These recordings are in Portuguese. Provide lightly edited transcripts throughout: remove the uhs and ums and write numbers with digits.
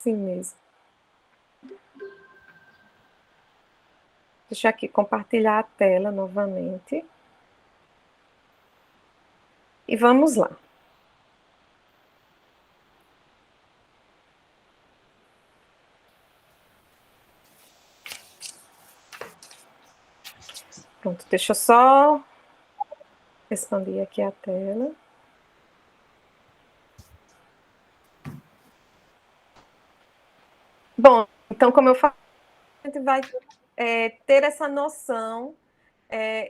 Assim mesmo. Deixa eu aqui compartilhar a tela novamente. E vamos lá. Pronto, deixa eu só expandir aqui a tela. Bom, então, como eu falei, a gente vai ter essa noção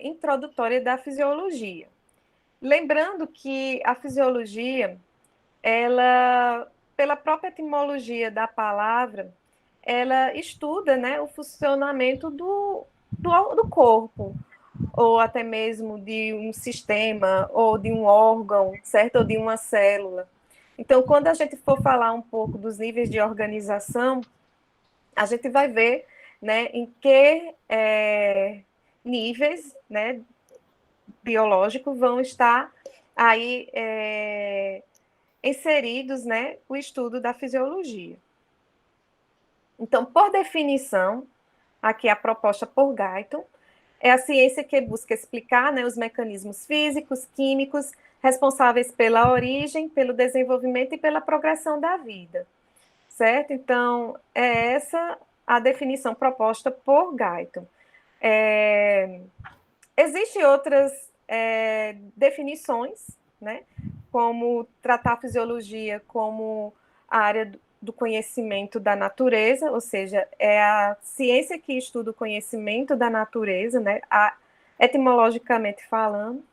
introdutória da fisiologia. Lembrando que a fisiologia, ela, pela própria etimologia da palavra, ela estuda, né, o funcionamento do corpo, ou até mesmo de um sistema, ou de um órgão, certo? Ou de uma célula. Então, quando a gente for falar um pouco dos níveis de organização, a gente vai ver, né, em que níveis, né, biológicos vão estar aí inseridos, né, o estudo da fisiologia. Então, por definição, aqui a proposta por Guyton, é a ciência que busca explicar, né, os mecanismos físicos, químicos, responsáveis pela origem, pelo desenvolvimento e pela progressão da vida, certo? Então, é essa a definição proposta por Guyton. Existem outras definições, né, como tratar a fisiologia como a área do conhecimento da natureza, ou seja, é a ciência que estuda o conhecimento da natureza, né, etimologicamente falando,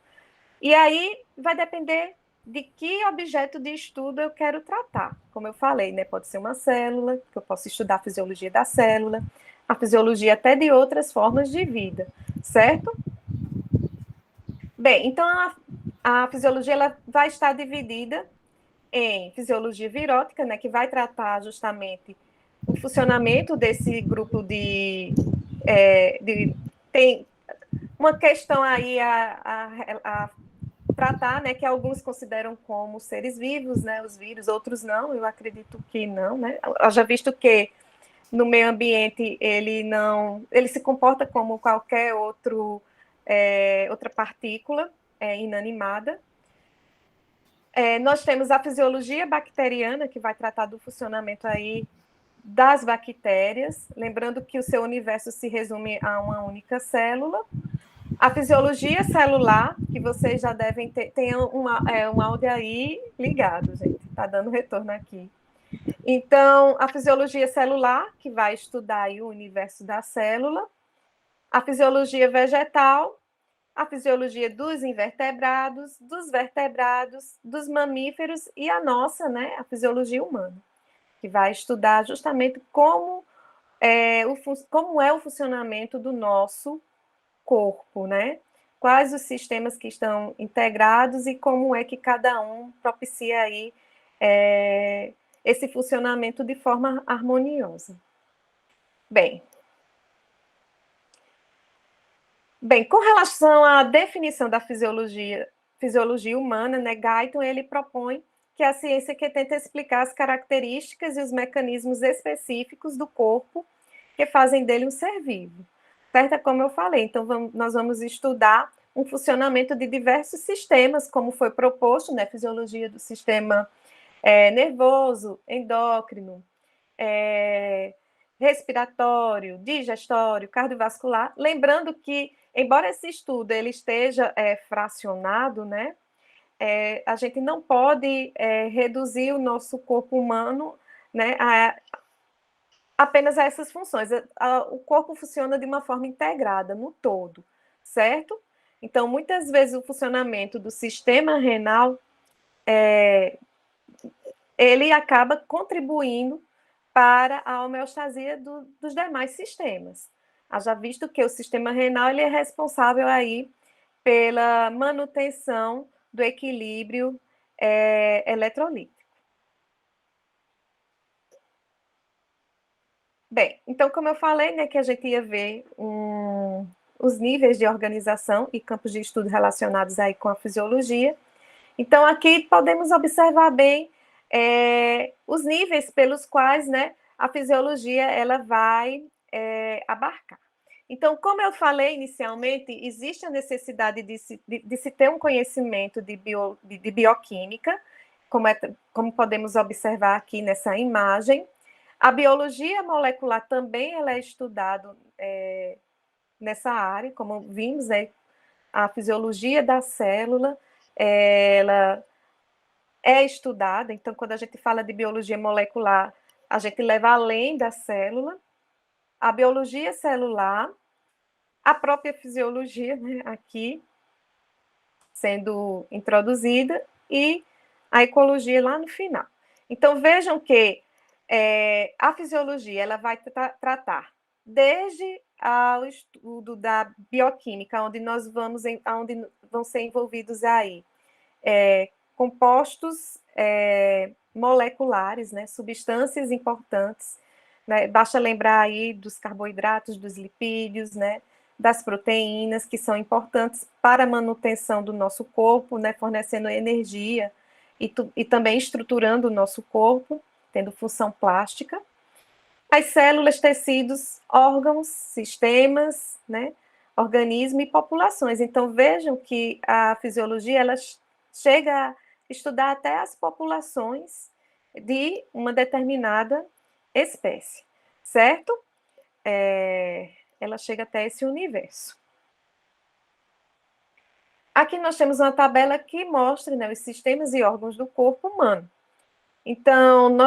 e aí vai depender de que objeto de estudo eu quero tratar. Como eu falei, né, pode ser uma célula, que eu posso estudar a fisiologia da célula, a fisiologia até de outras formas de vida, certo? Bem, então a fisiologia ela vai estar dividida em fisiologia virótica, né, que vai tratar justamente o funcionamento desse grupo tem uma questão aí a tratar, né, que alguns consideram como seres vivos, né, os vírus, outros não, eu acredito que não, né, já visto que no meio ambiente ele se comporta como qualquer outra partícula inanimada. Nós temos a fisiologia bacteriana, que vai tratar do funcionamento aí das bactérias, lembrando que o seu universo se resume a uma única célula. A fisiologia celular, que vocês já devem ter, tem um áudio aí ligado, gente, está dando retorno aqui. Então, a fisiologia celular, que vai estudar aí o universo da célula. A fisiologia vegetal, a fisiologia dos invertebrados, dos vertebrados, dos mamíferos e a nossa, né, a fisiologia humana, que vai estudar justamente como é o funcionamento do nosso corpo, né? Quais os sistemas que estão integrados e como é que cada um propicia aí esse funcionamento de forma harmoniosa. Bem, com relação à definição da fisiologia humana, né, Guyton, ele propõe que a ciência que tenta explicar as características e os mecanismos específicos do corpo que fazem dele um ser vivo. Certo? É como eu falei, então nós vamos estudar um funcionamento de diversos sistemas, como foi proposto, né, fisiologia do sistema nervoso, endócrino, respiratório, digestório, cardiovascular, lembrando que, embora esse estudo ele esteja fracionado, né, a gente não pode reduzir o nosso corpo humano, né, apenas a essas funções. O corpo funciona de uma forma integrada, no todo, certo? Então, muitas vezes o funcionamento do sistema renal ele acaba contribuindo para a homeostasia dos demais sistemas. Haja visto que o sistema renal ele é responsável aí pela manutenção do equilíbrio eletrolítico. Bem, então, como eu falei, né, que a gente ia ver os níveis de organização e campos de estudo relacionados aí com a fisiologia. Então, aqui podemos observar bem os níveis pelos quais, né, a fisiologia ela vai abarcar. Então, como eu falei inicialmente, existe a necessidade de se ter um conhecimento de bioquímica, como podemos observar aqui nessa imagem. A biologia molecular também ela é estudada nessa área, como vimos, né, a fisiologia da célula, ela é estudada. Então, quando a gente fala de biologia molecular, a gente leva além da célula, a biologia celular, a própria fisiologia, né, aqui sendo introduzida, e a ecologia lá no final. Então, vejam que a fisiologia ela vai tratar desde ao estudo da bioquímica, onde onde vão ser envolvidos aí compostos moleculares, né, substâncias importantes, né, basta lembrar aí dos carboidratos, dos lipídios, né, das proteínas, que são importantes para a manutenção do nosso corpo, né, fornecendo energia e também estruturando o nosso corpo, tendo função plástica. As células, tecidos, órgãos, sistemas, né, organismo e populações. Então, vejam que a fisiologia, ela chega a estudar até as populações de uma determinada espécie, certo? Ela chega até esse universo. Aqui nós temos uma tabela que mostra, né, os sistemas e órgãos do corpo humano. Então,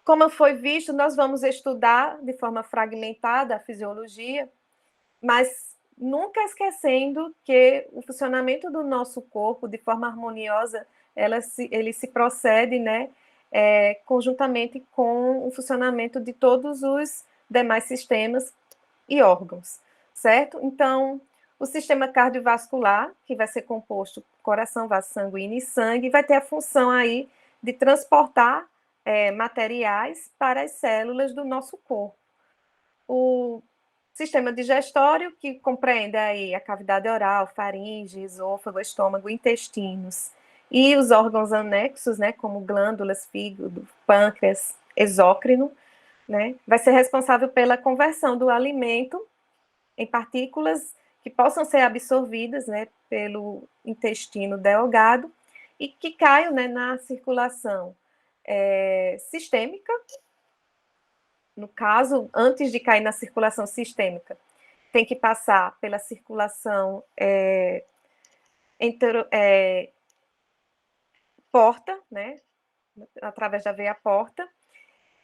como foi visto, nós vamos estudar de forma fragmentada a fisiologia, mas nunca esquecendo que o funcionamento do nosso corpo, de forma harmoniosa, ele se procede, né, conjuntamente com o funcionamento de todos os demais sistemas e órgãos, certo? Então, o sistema cardiovascular, que vai ser composto por coração, vaso sanguíneo e sangue, vai ter a função aí de transportar materiais para as células do nosso corpo. O sistema digestório, que compreende aí a cavidade oral, faringe, esôfago, estômago, intestinos, e os órgãos anexos, né, como glândulas, fígado, pâncreas, exócrino, né, vai ser responsável pela conversão do alimento em partículas que possam ser absorvidas, né, pelo intestino delgado e que caiam, né, na circulação sistêmica. No caso, antes de cair na circulação sistêmica, tem que passar pela circulação porta, né, através da veia porta,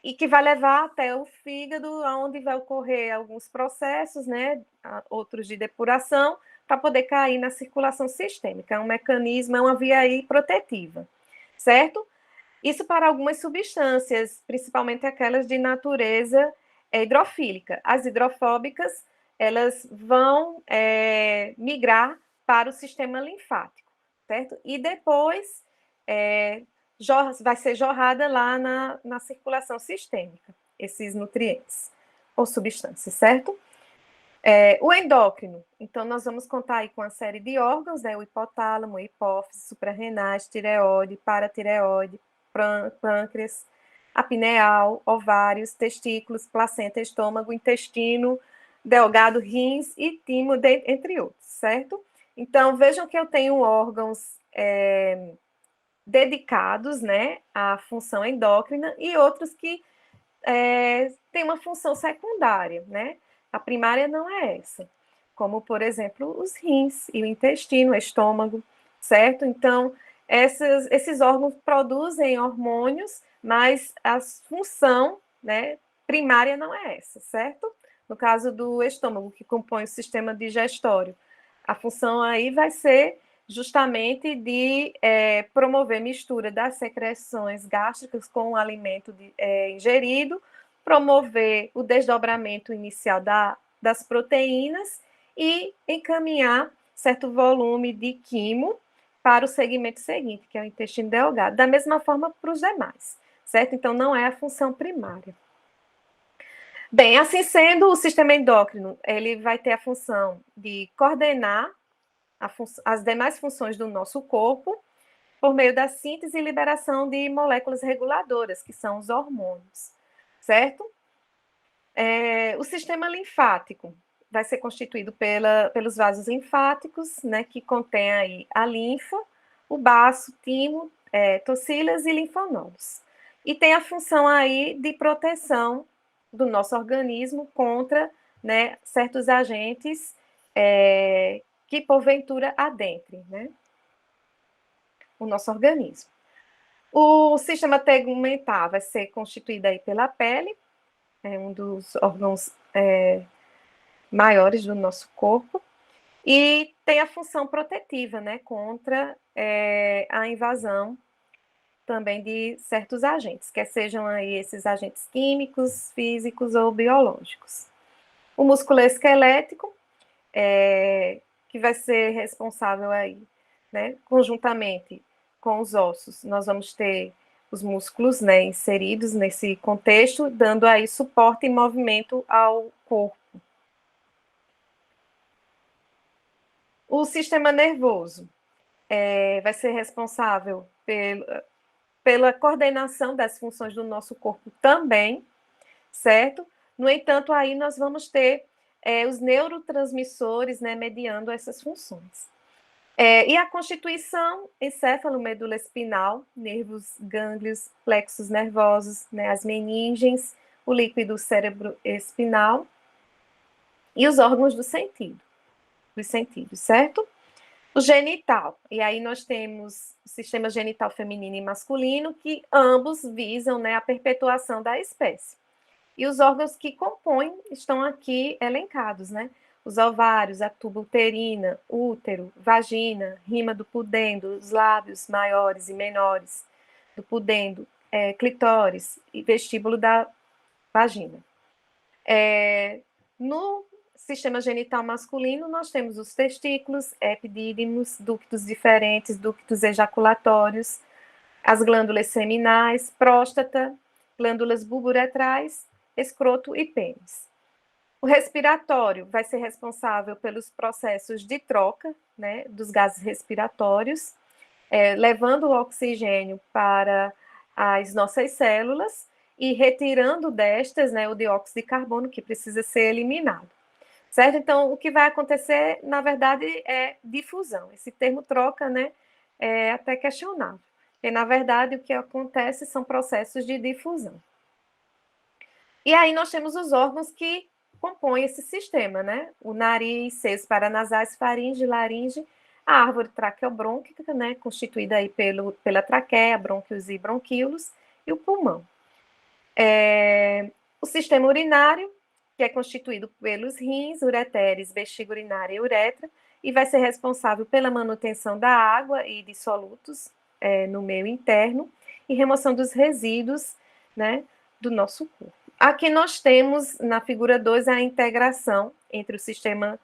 e que vai levar até o fígado, onde vai ocorrer alguns processos, né, outros de depuração, para poder cair na circulação sistêmica. É um mecanismo, é uma via aí protetiva, certo? Isso para algumas substâncias, principalmente aquelas de natureza hidrofílica. As hidrofóbicas, elas vão migrar para o sistema linfático, certo? E depois vai ser jorrada lá na circulação sistêmica, esses nutrientes ou substâncias, certo? O endócrino, então nós vamos contar aí com uma série de órgãos, né? O hipotálamo, hipófise, suprarrenais, tireoide, paratireoide, pâncreas, a pineal, ovários, testículos, placenta, estômago, intestino, delgado, rins e timo, entre outros, certo? Então, vejam que eu tenho órgãos dedicados, né, à função endócrina e outros que têm uma função secundária, né? A primária não é essa, como, por exemplo, os rins e o intestino, o estômago, certo? Então, esses órgãos produzem hormônios, mas a função, né, primária não é essa, certo? No caso do estômago, que compõe o sistema digestório, a função aí vai ser justamente de promover mistura das secreções gástricas com o alimento ingerido, promover o desdobramento inicial das proteínas e encaminhar certo volume de quimo para o segmento seguinte, que é o intestino delgado, da mesma forma para os demais, certo? Então, não é a função primária. Bem, assim sendo, o sistema endócrino, ele vai ter a função de coordenar as demais funções do nosso corpo, por meio da síntese e liberação de moléculas reguladoras, que são os hormônios, certo? O sistema linfático vai ser constituído pelos vasos linfáticos, né, que contém aí a linfa, o baço, timo, tocilas e linfonodos. E tem a função aí de proteção do nosso organismo contra, né, certos agentes que porventura adentrem, né, o nosso organismo. O sistema tegumentar vai ser constituído aí pela pele, um dos órgãos maiores do nosso corpo, e tem a função protetiva, né, contra a invasão também de certos agentes, quer sejam aí esses agentes químicos, físicos ou biológicos. O músculo esquelético, que vai ser responsável aí, né, conjuntamente com os ossos, nós vamos ter os músculos, né, inseridos nesse contexto, dando aí suporte e movimento ao corpo. O sistema nervoso vai ser responsável pela coordenação das funções do nosso corpo também, certo? No entanto, aí nós vamos ter os neurotransmissores, né, mediando essas funções. E a constituição, encéfalo, medula espinal, nervos, gânglios, plexos nervosos, né, as meninges, o líquido cérebro espinal e os órgãos dos sentidos, certo? O genital, e aí nós temos o sistema genital feminino e masculino, que ambos visam, né, a perpetuação da espécie. E os órgãos que compõem estão aqui elencados, né? Os ovários, a tuba uterina, útero, vagina, rima do pudendo, os lábios maiores e menores do pudendo, clitóris e vestíbulo da vagina. No sistema genital masculino, nós temos os testículos, epidídimos, ductos diferentes, ductos ejaculatórios, as glândulas seminais, próstata, glândulas bulburetrais, escroto e pênis. O respiratório vai ser responsável pelos processos de troca, né, dos gases respiratórios, levando o oxigênio para as nossas células e retirando destas, né, o dióxido de carbono que precisa ser eliminado. Certo? Então, o que vai acontecer, na verdade, é difusão. Esse termo troca, né, é até questionável. E, na verdade, o que acontece são processos de difusão. E aí nós temos os órgãos que compõem esse sistema, né? O nariz, seios paranasais, faringe, laringe, a árvore traqueobrônquica, né, constituída aí pela traqueia, brônquios e bronquíolos, e o pulmão. O sistema urinário, que é constituído pelos rins, ureteres, bexiga urinária e uretra, e vai ser responsável pela manutenção da água e de solutos no meio interno e remoção dos resíduos, né, do nosso corpo. Aqui nós temos, na figura 2, a integração entre os sistemas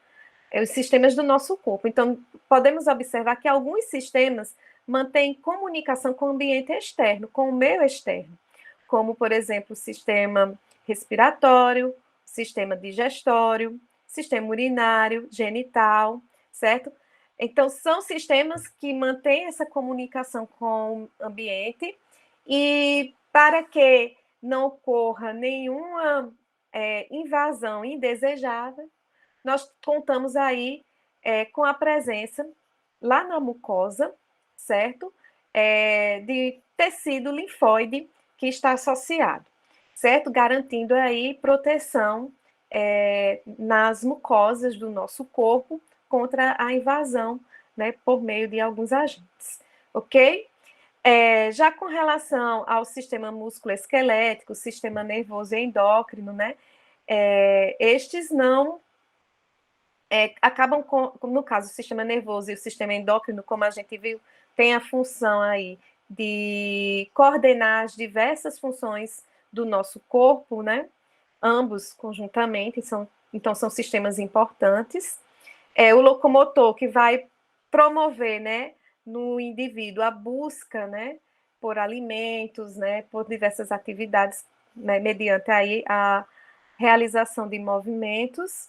do nosso corpo. Então, podemos observar que alguns sistemas mantêm comunicação com o ambiente externo, com o meio externo, como, por exemplo, o sistema respiratório, sistema digestório, sistema urinário, genital, certo? Então, são sistemas que mantêm essa comunicação com o ambiente e para que não ocorra nenhuma invasão indesejada, nós contamos aí com a presença lá na mucosa, certo? De tecido linfóide que está associado, certo? Garantindo aí proteção nas mucosas do nosso corpo contra a invasão, né, por meio de alguns agentes, ok? Já com relação ao sistema músculo-esquelético, sistema nervoso e endócrino, né, estes não acabam no caso, o sistema nervoso e o sistema endócrino, como a gente viu, tem a função aí de coordenar as diversas funções do nosso corpo, né? Ambos conjuntamente, então são sistemas importantes. O locomotor, que vai promover, né, no indivíduo a busca, né, por alimentos, né, por diversas atividades, né, mediante aí a realização de movimentos.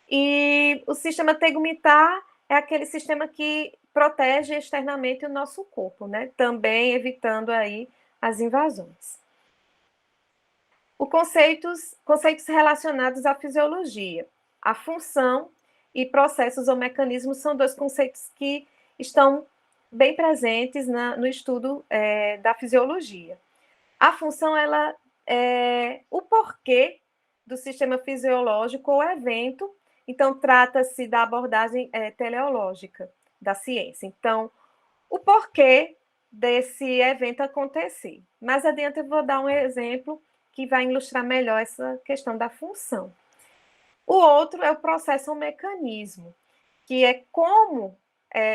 E o sistema tegumentar é aquele sistema que protege externamente o nosso corpo, né? Também evitando aí as invasões. Conceitos relacionados à fisiologia. A função e processos ou mecanismos são dois conceitos que estão bem presentes no estudo da fisiologia. A função, ela é o porquê do sistema fisiológico ou evento, então trata-se da abordagem teleológica da ciência. Então, o porquê desse evento acontecer. Mais adiante eu vou dar um exemplo que vai ilustrar melhor essa questão da função. O outro é o processo ou mecanismo, que é como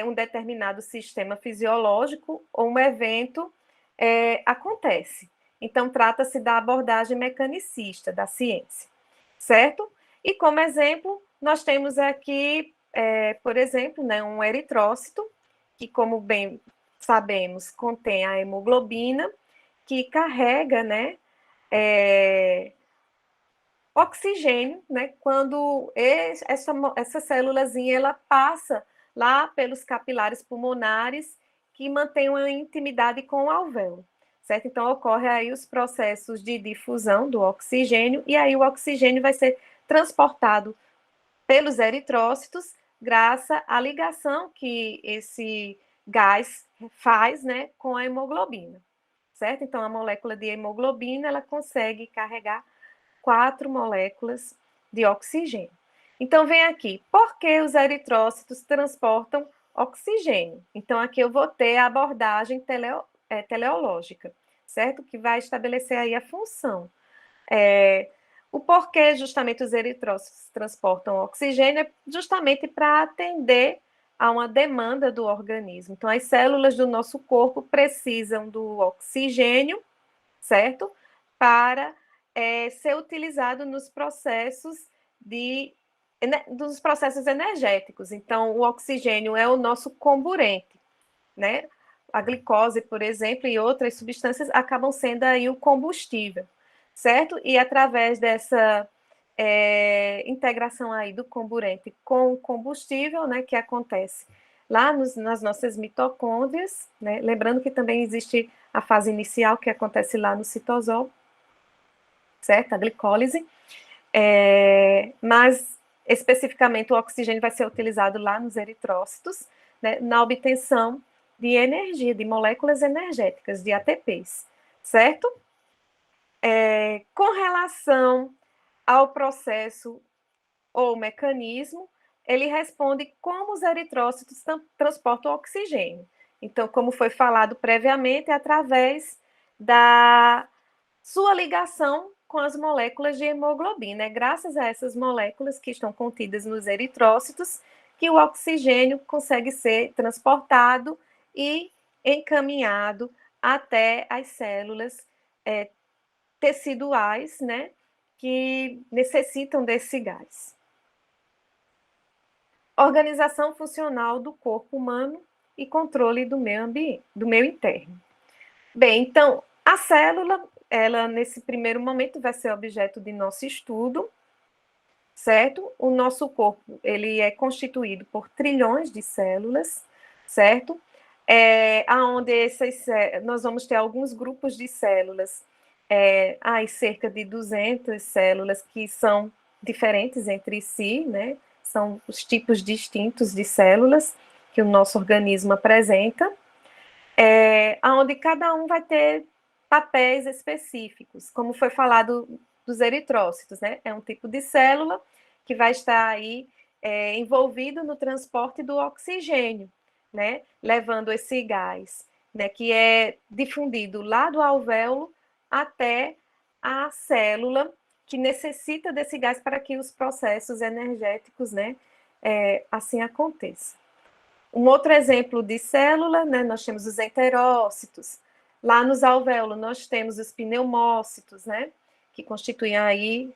um determinado sistema fisiológico ou um evento acontece. Então, trata-se da abordagem mecanicista da ciência, certo? E como exemplo, nós temos aqui, por exemplo, né, um eritrócito, que, como bem sabemos, contém a hemoglobina, que carrega, né, oxigênio, né, quando essa célulazinha ela passa lá pelos capilares pulmonares que mantém uma intimidade com o alvéolo, certo? Então, ocorre aí os processos de difusão do oxigênio, e aí o oxigênio vai ser transportado pelos eritrócitos, graças à ligação que esse gás faz, né, com a hemoglobina, certo? Então, a molécula de hemoglobina, ela consegue carregar 4 moléculas de oxigênio. Então, vem aqui, por que os eritrócitos transportam oxigênio? Então, aqui eu vou ter a abordagem teleológica, certo? Que vai estabelecer aí a função. O porquê justamente os eritrócitos transportam oxigênio é justamente para atender a uma demanda do organismo. Então, as células do nosso corpo precisam do oxigênio, certo? Para ser utilizado nos processos dos processos energéticos. Então, o oxigênio é o nosso comburente, né? A glicose, por exemplo, e outras substâncias acabam sendo aí o combustível, certo? E através dessa integração aí do comburente com o combustível, né, que acontece lá nas nossas mitocôndrias, né? Lembrando que também existe a fase inicial que acontece lá no citosol, certo? A glicólise. Mas, especificamente, o oxigênio vai ser utilizado lá nos eritrócitos, né, na obtenção de energia, de moléculas energéticas, de ATPs, certo? Com relação ao processo ou mecanismo, ele responde como os eritrócitos transportam oxigênio. Então, como foi falado previamente, é através da sua ligação com as moléculas de hemoglobina. É graças a essas moléculas que estão contidas nos eritrócitos que o oxigênio consegue ser transportado e encaminhado até as células teciduais, né, que necessitam desse gás. Organização funcional do corpo humano e controle do meio ambiente, do meio interno. Bem, então, a célula, ela nesse primeiro momento vai ser objeto de nosso estudo, certo? O nosso corpo, ele é constituído por trilhões de células, certo? Aonde nós vamos ter alguns grupos de células, cerca de 200 células que são diferentes entre si, né? São os tipos distintos de células que o nosso organismo apresenta, onde cada um vai ter papéis específicos, como foi falado dos eritrócitos, né? É um tipo de célula que vai estar aí envolvido no transporte do oxigênio, né? Levando esse gás, né? Que é difundido lá do alvéolo até a célula que necessita desse gás para que os processos energéticos, né? Assim aconteçam. Um outro exemplo de célula, né, nós temos os enterócitos. Lá nos alvéolos nós temos os pneumócitos, né, que constituem aí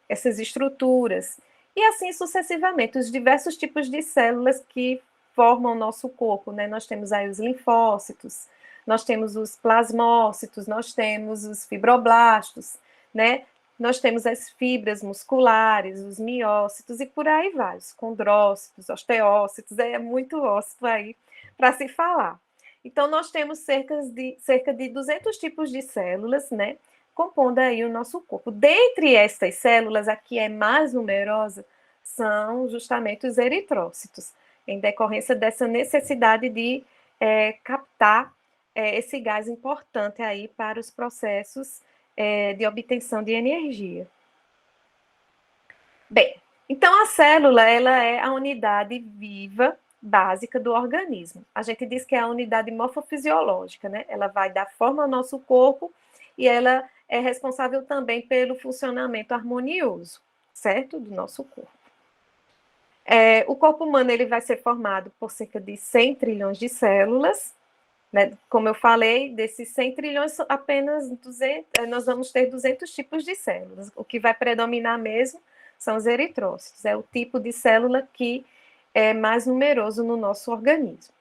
essas estruturas. E assim sucessivamente, os diversos tipos de células que formam o nosso corpo, né? Nós temos aí os linfócitos, nós temos os plasmócitos, nós temos os fibroblastos, né? nós temos as fibras musculares, os miócitos e por aí vai, os condrócitos, osteócitos, é muito ócito aí para se falar. Então, nós temos cerca de 200 tipos de células, né, compondo aí o nosso corpo. Dentre estas células, a que é mais numerosa são justamente os eritrócitos, em decorrência dessa necessidade de captar esse gás importante aí para os processos de obtenção de energia. Bem, então a célula ela é a unidade viva básica do organismo. A gente diz que é a unidade morfofisiológica, né? Ela vai dar forma ao nosso corpo e ela é responsável também pelo funcionamento harmonioso, certo? Do nosso corpo. O corpo humano ele vai ser formado por cerca de 100 trilhões de células, né? Como eu falei, desses 100 trilhões, apenas 200, nós vamos ter 200 tipos de células. O que vai predominar mesmo são os eritrócitos, é o tipo de célula que é mais numeroso no nosso organismo.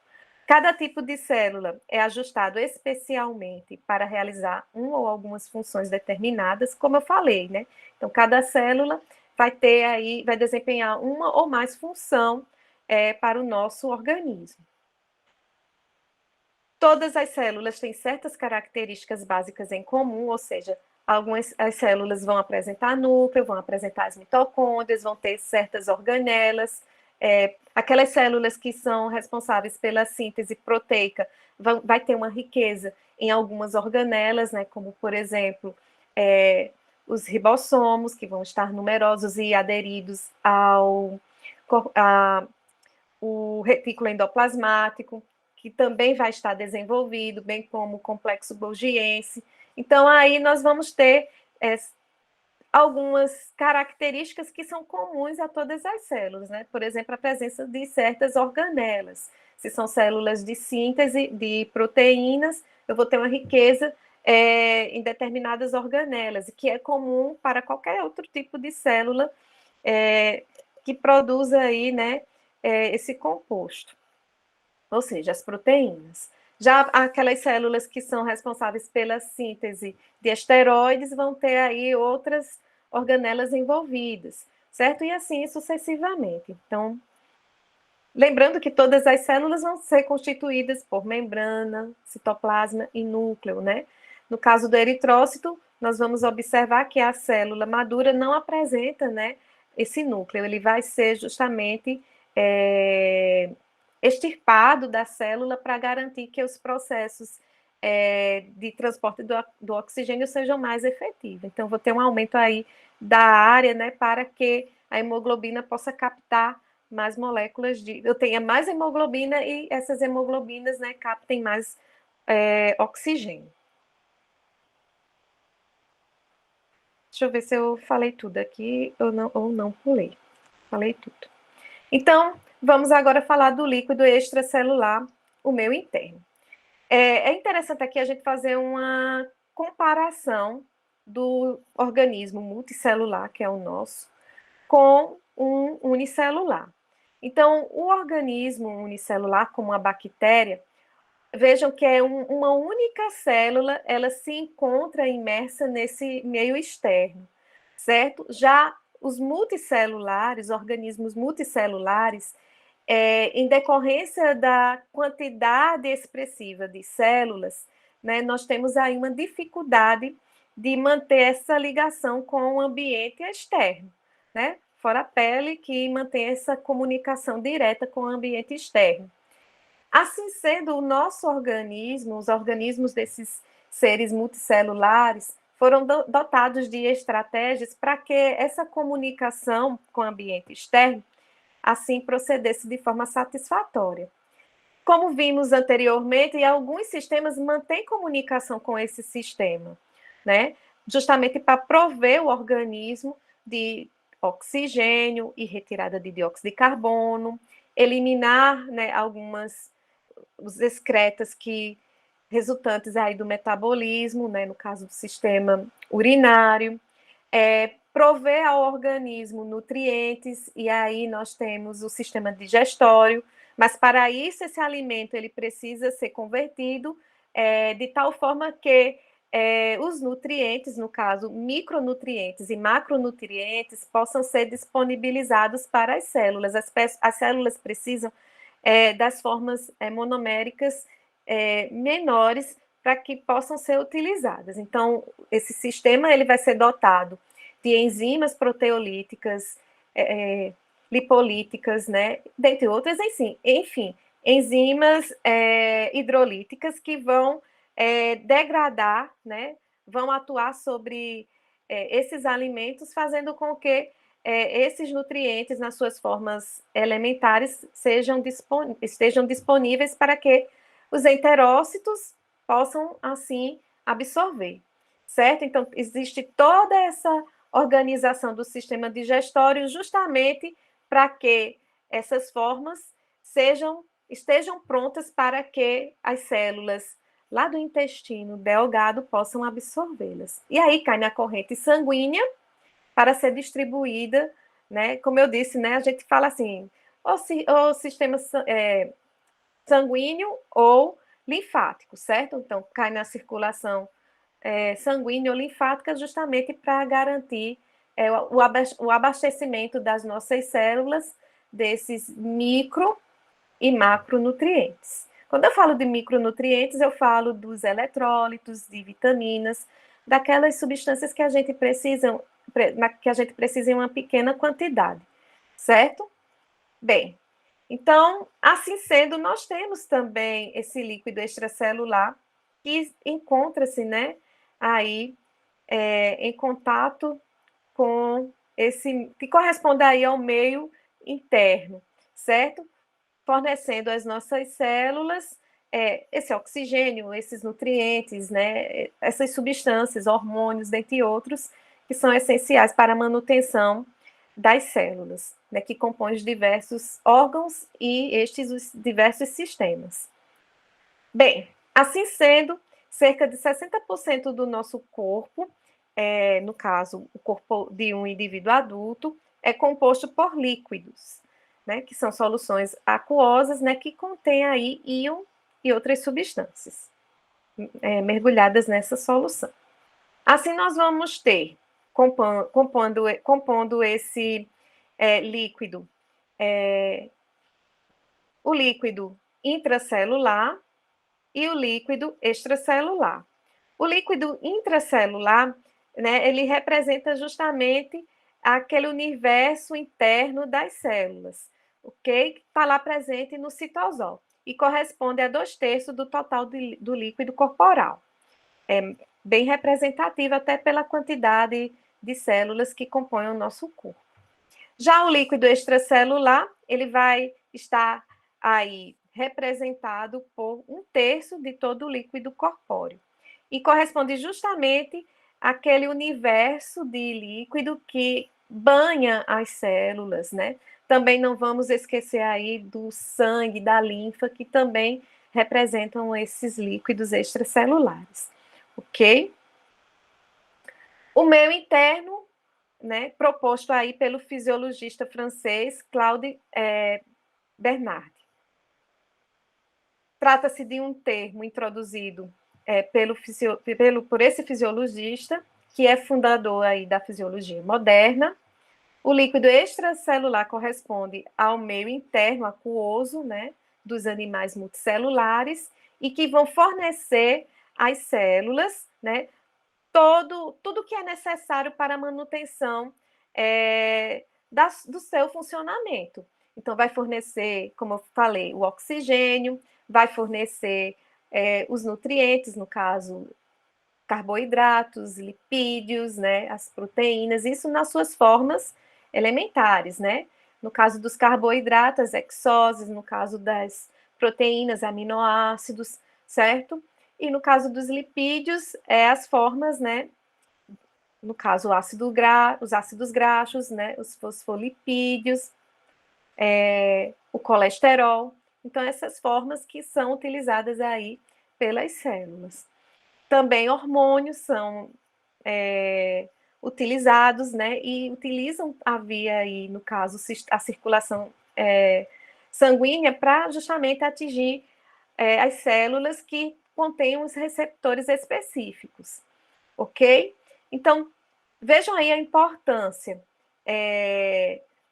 Cada tipo de célula é ajustado especialmente para realizar uma ou algumas funções determinadas, como eu falei, né? Então, cada célula vai desempenhar uma ou mais função para o nosso organismo. Todas as células têm certas características básicas em comum, ou seja, algumas as células vão apresentar núcleo, vão apresentar as mitocôndrias, vão ter certas organelas. Aquelas células que são responsáveis pela síntese proteica vai ter uma riqueza em algumas organelas, né, como, por exemplo, os ribossomos, que vão estar numerosos e aderidos ao o retículo endoplasmático, que também vai estar desenvolvido, bem como o complexo golgiense. Então, aí nós vamos ter algumas características que são comuns a todas as células, né? Por exemplo, a presença de certas organelas. Se são células de síntese de proteínas, eu vou ter uma riqueza em determinadas organelas, que é comum para qualquer outro tipo de célula que produza aí, né, esse composto, ou seja, as proteínas. Já aquelas células que são responsáveis pela síntese de esteroides vão ter aí outras organelas envolvidas, certo? E assim sucessivamente. Então, lembrando que todas as células vão ser constituídas por membrana, citoplasma e núcleo, né? No caso do eritrócito, nós vamos observar que a célula madura não apresenta, né, esse núcleo, ele vai ser justamente extirpado da célula para garantir que os processos de transporte do oxigênio sejam mais efetivos. Então, vou ter um aumento aí da área, né, para que a hemoglobina possa captar mais moléculas eu tenha mais hemoglobina e essas hemoglobinas, né, captem mais oxigênio. Deixa eu ver se eu falei tudo aqui ou não pulei. Falei tudo. Então, vamos agora falar do líquido extracelular, o meio interno. É interessante aqui a gente fazer uma comparação do organismo multicelular, que é o nosso, com um unicelular. Então, o organismo unicelular, como a bactéria, vejam que é uma única célula, ela se encontra imersa nesse meio externo, certo? Já os multicelulares, organismos multicelulares, em decorrência da quantidade expressiva de células, né, nós temos aí uma dificuldade de manter essa ligação com o ambiente externo, né? Fora a pele, que mantém essa comunicação direta com o ambiente externo. Assim sendo, o nosso organismo, os organismos desses seres multicelulares, foram dotados de estratégias para que essa comunicação com o ambiente externo assim procedesse de forma satisfatória. Como vimos anteriormente, alguns sistemas mantêm comunicação com esse sistema, né? Justamente para prover o organismo de oxigênio e retirada de dióxido de carbono, eliminar, né, os excretas resultantes aí do metabolismo, né, no caso do sistema urinário, prover ao organismo nutrientes, e aí nós temos o sistema digestório, mas para isso esse alimento ele precisa ser convertido de tal forma que os nutrientes, no caso, micronutrientes e macronutrientes, possam ser disponibilizados para as células. As células precisam das formas monoméricas menores para que possam ser utilizadas. Então, esse sistema ele vai ser dotado de enzimas proteolíticas, lipolíticas, né, dentre outras, enfim, enzimas hidrolíticas que vão degradar, né, vão atuar sobre esses alimentos, fazendo com que esses nutrientes, nas suas formas elementares, estejam disponíveis para que os enterócitos possam, assim, absorver, certo? Então, existe toda essa organização do sistema digestório justamente para que essas formas estejam prontas para que as células lá do intestino delgado possam absorvê-las. E aí cai na corrente sanguínea para ser distribuída, né? Como eu disse, né? A gente fala assim, ou sistema sanguíneo ou linfático, certo? Então, cai na circulação sanguínea ou linfática justamente para garantir o abastecimento das nossas células desses micro e macronutrientes. Quando eu falo de micronutrientes, eu falo dos eletrólitos, de vitaminas, daquelas substâncias que a gente precisa em uma pequena quantidade, certo? Bem, então, assim sendo, nós temos também esse líquido extracelular que encontra-se, né, aí em contato com esse, que corresponde aí ao meio interno, certo? Fornecendo às nossas células esse oxigênio, esses nutrientes, né, essas substâncias, hormônios, dentre outros, que são essenciais para a manutenção das células, né, que compõem os diversos órgãos e os diversos sistemas. Bem, assim sendo, cerca de 60% do nosso corpo, no caso, o corpo de um indivíduo adulto, é composto por líquidos, né, que são soluções aquosas, né, que contêm aí íon e outras substâncias mergulhadas nessa solução. Assim, nós vamos ter, compondo esse líquido, o líquido intracelular e o líquido extracelular. O líquido intracelular, né, ele representa justamente aquele universo interno das células, ok? Que está lá presente no citosol e corresponde a 2/3 do total do líquido corporal. É bem representativo até pela quantidade de células que compõem o nosso corpo. Já o líquido extracelular, ele vai estar aí representado por 1/3 de todo o líquido corpóreo e corresponde justamente àquele universo de líquido que banha as células, né? Também não vamos esquecer aí do sangue, da linfa, que também representam esses líquidos extracelulares, ok? O meio interno, né, proposto aí pelo fisiologista francês Claude Bernard. Trata-se de um termo introduzido por esse fisiologista, que é fundador aí da fisiologia moderna. O líquido extracelular corresponde ao meio interno aquoso, né, dos animais multicelulares, e que vão fornecer às células, né, tudo que é necessário para a manutenção do seu funcionamento. Então, vai fornecer, como eu falei, o oxigênio, vai fornecer os nutrientes, no caso, carboidratos, lipídios, né, as proteínas, isso nas suas formas elementares, né? No caso dos carboidratos, hexoses, no caso das proteínas, aminoácidos, certo? E no caso dos lipídios, as formas, né? No caso, os ácidos graxos, né? Os fosfolipídios, o colesterol. Então, essas formas que são utilizadas aí pelas células. Também hormônios são utilizados, né? E utilizam a via aí, no caso, a circulação sanguínea para justamente atingir as células que contém uns receptores específicos, ok? Então, vejam aí a importância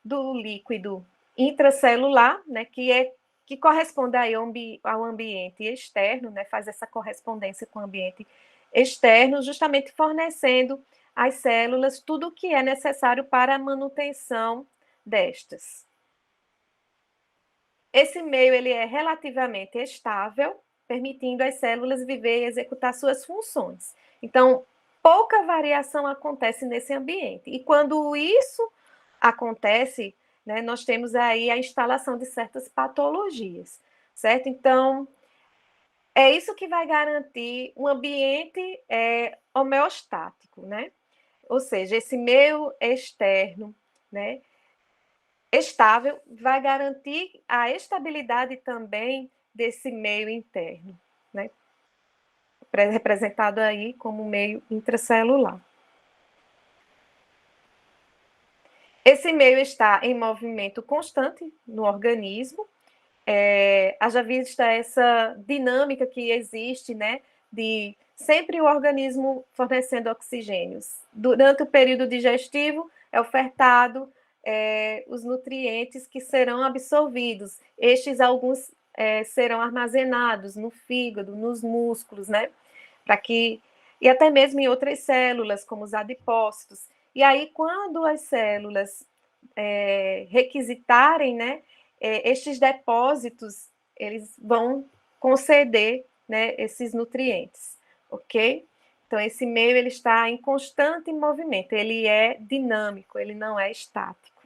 do líquido intracelular, né, que corresponde aí ao ambiente externo, né, faz essa correspondência com o ambiente externo, justamente fornecendo às células tudo o que é necessário para a manutenção destas. Esse meio ele é relativamente estável, permitindo às células viver e executar suas funções. Então, pouca variação acontece nesse ambiente. E quando isso acontece, né, nós temos aí a instalação de certas patologias, certo? Então, é isso que vai garantir um ambiente homeostático, né? Ou seja, esse meio externo, né, estável, vai garantir a estabilidade também desse meio interno, né? Representado aí como meio intracelular. Esse meio está em movimento constante no organismo, haja vista essa dinâmica que existe, né, de sempre o organismo fornecendo oxigênios. Durante o período digestivo, é ofertado os nutrientes que serão absorvidos. Estes, alguns, serão armazenados no fígado, nos músculos, né, para que... E até mesmo em outras células, como os adipócitos. E aí, quando as células requisitarem, né, estes depósitos, eles vão conceder, né, esses nutrientes, ok? Então, esse meio ele está em constante movimento, ele é dinâmico, ele não é estático.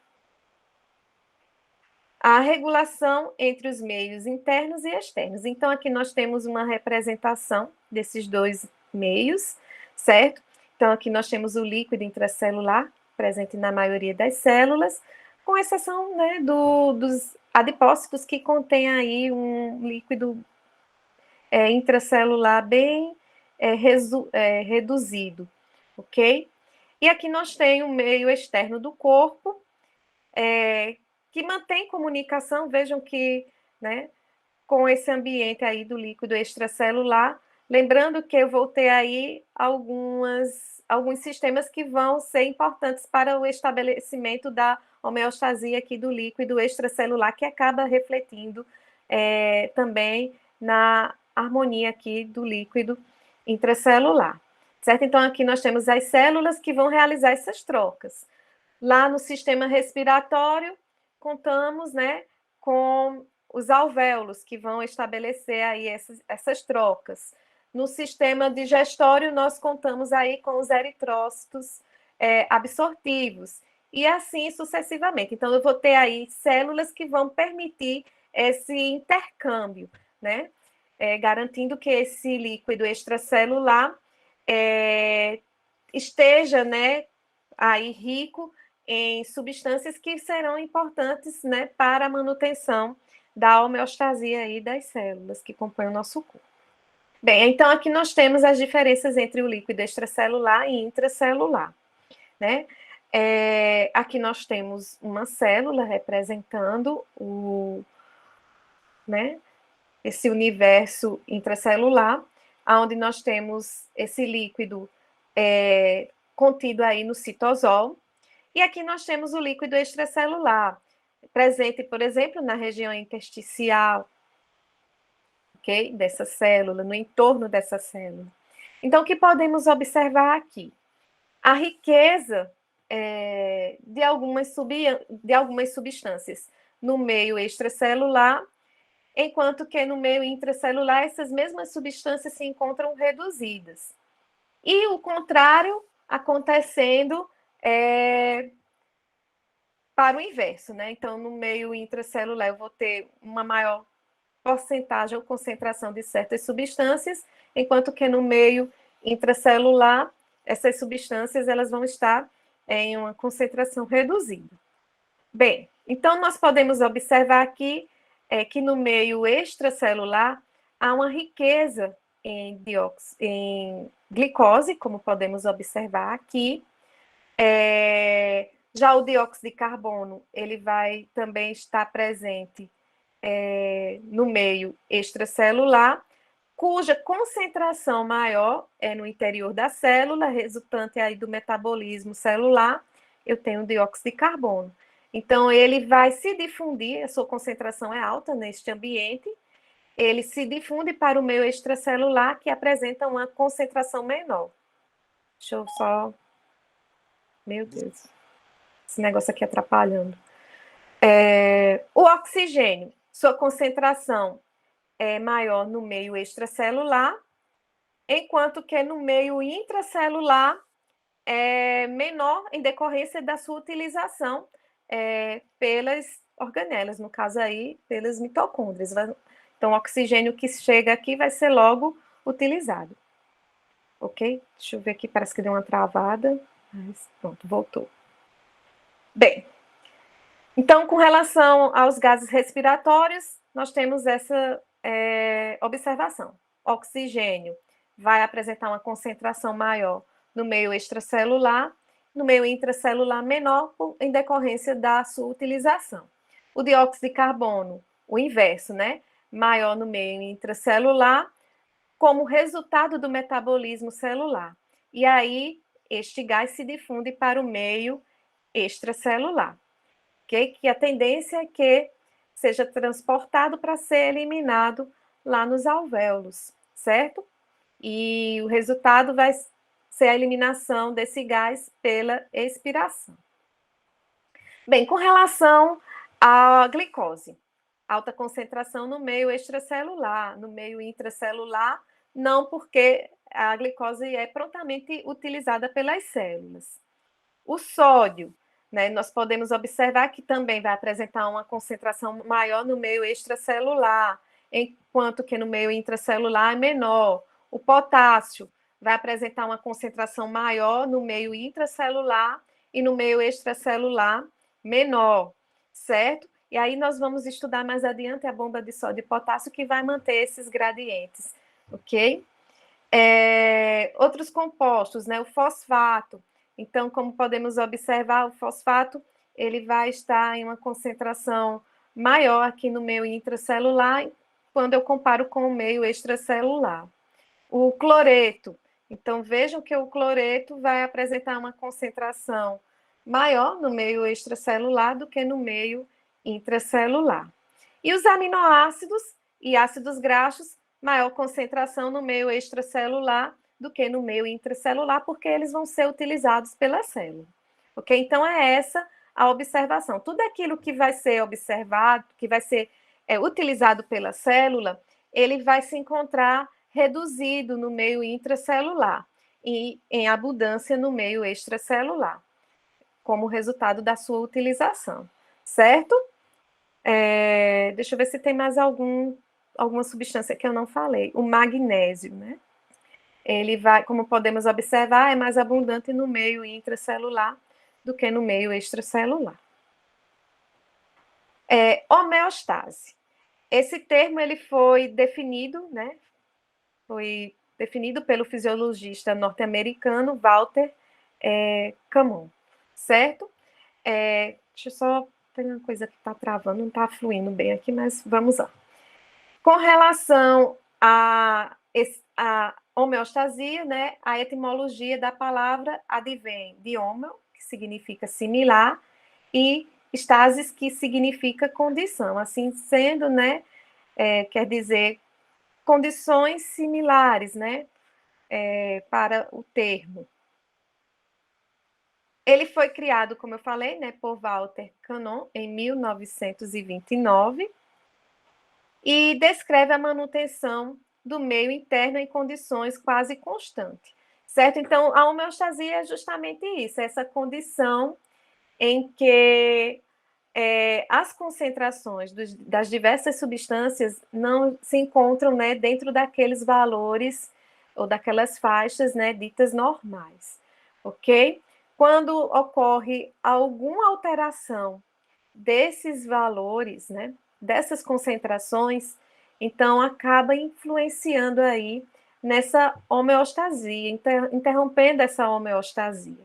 A regulação entre os meios internos e externos. Então, aqui nós temos uma representação desses dois meios, certo? Então, aqui nós temos o líquido intracelular, presente na maioria das células, com exceção, né, dos adipócitos, que contém aí um líquido intracelular bem reduzido, ok? E aqui nós temos o meio externo do corpo, que mantém comunicação, vejam que, né, com esse ambiente aí do líquido extracelular, lembrando que eu vou ter aí alguns sistemas que vão ser importantes para o estabelecimento da homeostasia aqui do líquido extracelular, que acaba refletindo também na harmonia aqui do líquido intracelular, certo? Então, aqui nós temos as células que vão realizar essas trocas. Lá no sistema respiratório, contamos, né, com os alvéolos, que vão estabelecer aí essas trocas. No sistema digestório, nós contamos aí com os eritrócitos absortivos, e assim sucessivamente. Então, eu vou ter aí células que vão permitir esse intercâmbio, né? Garantindo que esse líquido extracelular esteja, né, aí rico em substâncias que serão importantes, né, para a manutenção da homeostasia aí das células que compõem o nosso corpo. Bem, então aqui nós temos as diferenças entre o líquido extracelular e intracelular, né? Aqui nós temos uma célula representando né, esse universo intracelular, onde nós temos esse líquido contido aí no citosol, e aqui nós temos o líquido extracelular, presente, por exemplo, na região intersticial, ok? Dessa célula, no entorno dessa célula. Então, o que podemos observar aqui? A riqueza de algumas substâncias no meio extracelular, enquanto que no meio intracelular essas mesmas substâncias se encontram reduzidas. E o contrário acontecendo para o inverso, né? Então, no meio intracelular, eu vou ter uma maior porcentagem ou concentração de certas substâncias, enquanto que no meio intracelular, essas substâncias elas vão estar em uma concentração reduzida. Bem, então nós podemos observar aqui que no meio extracelular há uma riqueza em glicose, como podemos observar aqui. Já o dióxido de carbono, ele vai também estar presente no meio extracelular, cuja concentração maior é no interior da célula, resultante aí do metabolismo celular, eu tenho dióxido de carbono. Então, ele vai se difundir, a sua concentração é alta neste ambiente, ele se difunde para o meio extracelular, que apresenta uma concentração menor. Deixa eu só... Meu Deus, esse negócio aqui atrapalhando. O oxigênio, sua concentração é maior no meio extracelular, enquanto que no meio intracelular é menor em decorrência da sua utilização pelas organelas, no caso aí, pelas mitocôndrias. Então, o oxigênio que chega aqui vai ser logo utilizado. Ok? Deixa eu ver aqui, parece que deu uma travada. Mas, pronto, voltou. Bem, então, com relação aos gases respiratórios, nós temos essa observação. Oxigênio vai apresentar uma concentração maior no meio extracelular, no meio intracelular menor, em decorrência da sua utilização. O dióxido de carbono, o inverso, né? Maior no meio intracelular, como resultado do metabolismo celular. E aí, este gás se difunde para o meio extracelular. Okay? Que a tendência é que seja transportado para ser eliminado lá nos alvéolos, certo? E o resultado vai ser a eliminação desse gás pela expiração. Bem, com relação à glicose, alta concentração no meio extracelular, no meio intracelular, não, porque a glicose é prontamente utilizada pelas células. O sódio, né, nós podemos observar que também vai apresentar uma concentração maior no meio extracelular, enquanto que no meio intracelular é menor. O potássio vai apresentar uma concentração maior no meio intracelular e no meio extracelular menor, certo? E aí nós vamos estudar mais adiante a bomba de sódio e potássio, que vai manter esses gradientes, ok? Outros compostos, né? O fosfato. Então, como podemos observar, o fosfato ele vai estar em uma concentração maior aqui no meio intracelular, quando eu comparo com o meio extracelular. O cloreto. Então, vejam que o cloreto vai apresentar uma concentração maior no meio extracelular do que no meio intracelular. E os aminoácidos e ácidos graxos, maior concentração no meio extracelular do que no meio intracelular, porque eles vão ser utilizados pela célula. Ok? Então, é essa a observação. Tudo aquilo que vai ser observado, que vai ser utilizado pela célula, ele vai se encontrar reduzido no meio intracelular e em abundância no meio extracelular, como resultado da sua utilização, certo? Deixa eu ver se tem mais alguma substância que eu não falei. O magnésio, né? Ele vai, como podemos observar, é mais abundante no meio intracelular do que no meio extracelular. Homeostase. Esse termo ele foi definido, né? Foi definido pelo fisiologista norte-americano Walter Camon, certo? Deixa eu só... Tem uma coisa que está travando, não está fluindo bem aqui, mas vamos lá. Com relação a homeostasia, né, a etimologia da palavra advém de homo, que significa similar, e stasis, que significa condição. Assim sendo, né, quer dizer condições similares, né, para o termo. Ele foi criado, como eu falei, né, por Walter Cannon, em 1929, e descreve a manutenção do meio interno em condições quase constantes, certo? Então, a homeostasia é justamente isso, essa condição em que as concentrações das diversas substâncias não se encontram, né, dentro daqueles valores ou daquelas faixas, né, ditas normais, ok? Quando ocorre alguma alteração desses valores, né, dessas concentrações, então acaba influenciando aí nessa homeostasia, interrompendo essa homeostasia.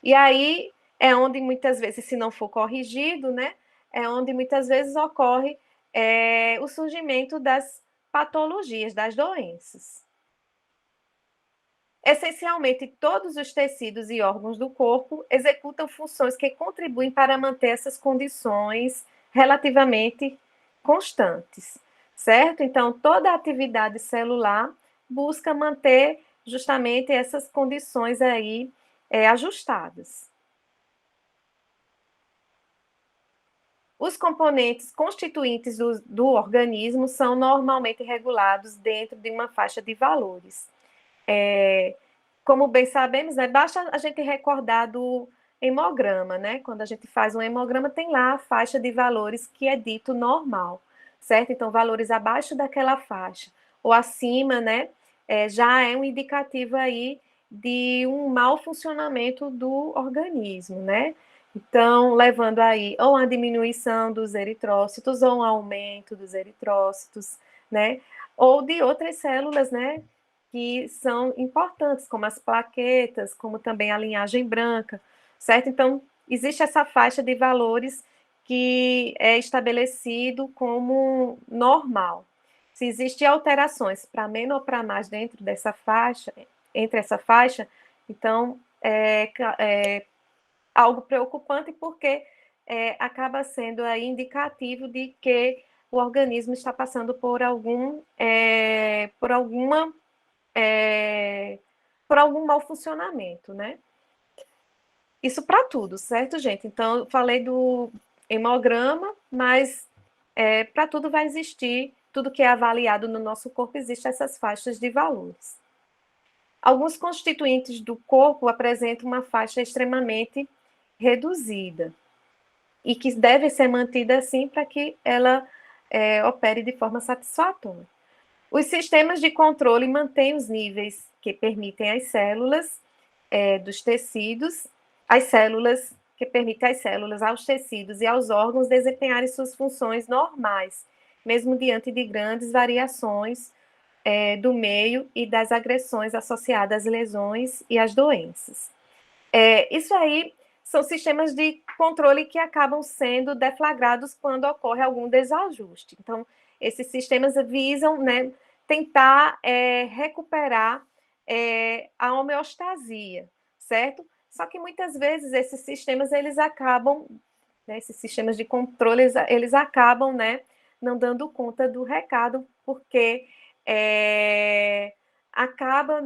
E aí é onde muitas vezes, se não for corrigido, né, é onde muitas vezes ocorre o surgimento das patologias, das doenças. Essencialmente, todos os tecidos e órgãos do corpo executam funções que contribuem para manter essas condições relativamente constantes, certo? Então, toda a atividade celular busca manter justamente essas condições aí ajustadas. Os componentes constituintes do organismo são normalmente regulados dentro de uma faixa de valores. Como bem sabemos, né, basta a gente recordar do hemograma, né? Quando a gente faz um hemograma, tem lá a faixa de valores que é dito normal, certo? Então, valores abaixo daquela faixa ou acima, né, já é um indicativo aí de um mau funcionamento do organismo, né? Então, levando aí ou a diminuição dos eritrócitos ou um aumento dos eritrócitos, né? Ou de outras células, né? Que são importantes, como as plaquetas, como também a linhagem branca, certo? Então, existe essa faixa de valores que é estabelecido como normal. Se existem alterações para menos ou para mais dentro dessa faixa, entre essa faixa, então é algo preocupante porque acaba sendo aí indicativo de que o organismo está passando por por algum mau funcionamento, né? Isso para tudo, certo, gente? Então, eu falei do hemograma, mas para tudo vai existir, tudo que é avaliado no nosso corpo, existem essas faixas de valores. Alguns constituintes do corpo apresentam uma faixa extremamente reduzida e que deve ser mantida assim para que ela opere de forma satisfatória. Os sistemas de controle mantêm os níveis que permitem às células dos tecidos, as células que permitem às células, aos tecidos e aos órgãos desempenharem suas funções normais, mesmo diante de grandes variações do meio e das agressões associadas às lesões e às doenças. Isso aí são sistemas de controle que acabam sendo deflagrados quando ocorre algum desajuste. Então, esses sistemas visam, né, tentar recuperar a homeostasia, certo? Só que muitas vezes esses sistemas eles acabam, né, esses sistemas de controle eles acabam, né, não dando conta do recado, porque acaba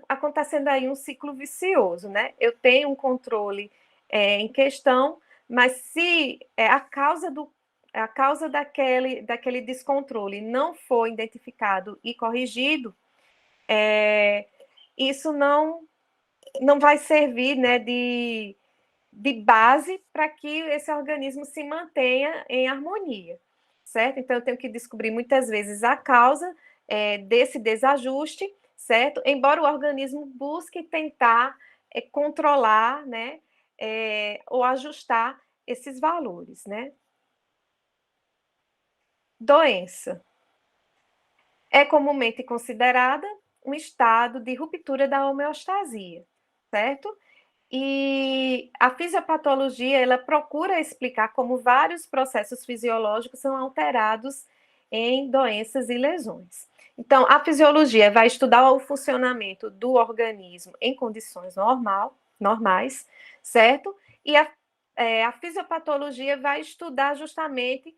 acontecendo aí um ciclo vicioso, né? Eu tenho um controle em questão, mas se a causa daquele descontrole não for identificado e corrigido, isso não vai servir, né, de base para que esse organismo se mantenha em harmonia, certo? Então, eu tenho que descobrir muitas vezes a causa desse desajuste, certo? Embora o organismo busque tentar controlar, né, ou ajustar esses valores, né? Doença é comumente considerada um estado de ruptura da homeostasia, certo? E a fisiopatologia, ela procura explicar como vários processos fisiológicos são alterados em doenças e lesões. Então, a fisiologia vai estudar o funcionamento do organismo em condições normais, certo? E a fisiopatologia vai estudar justamente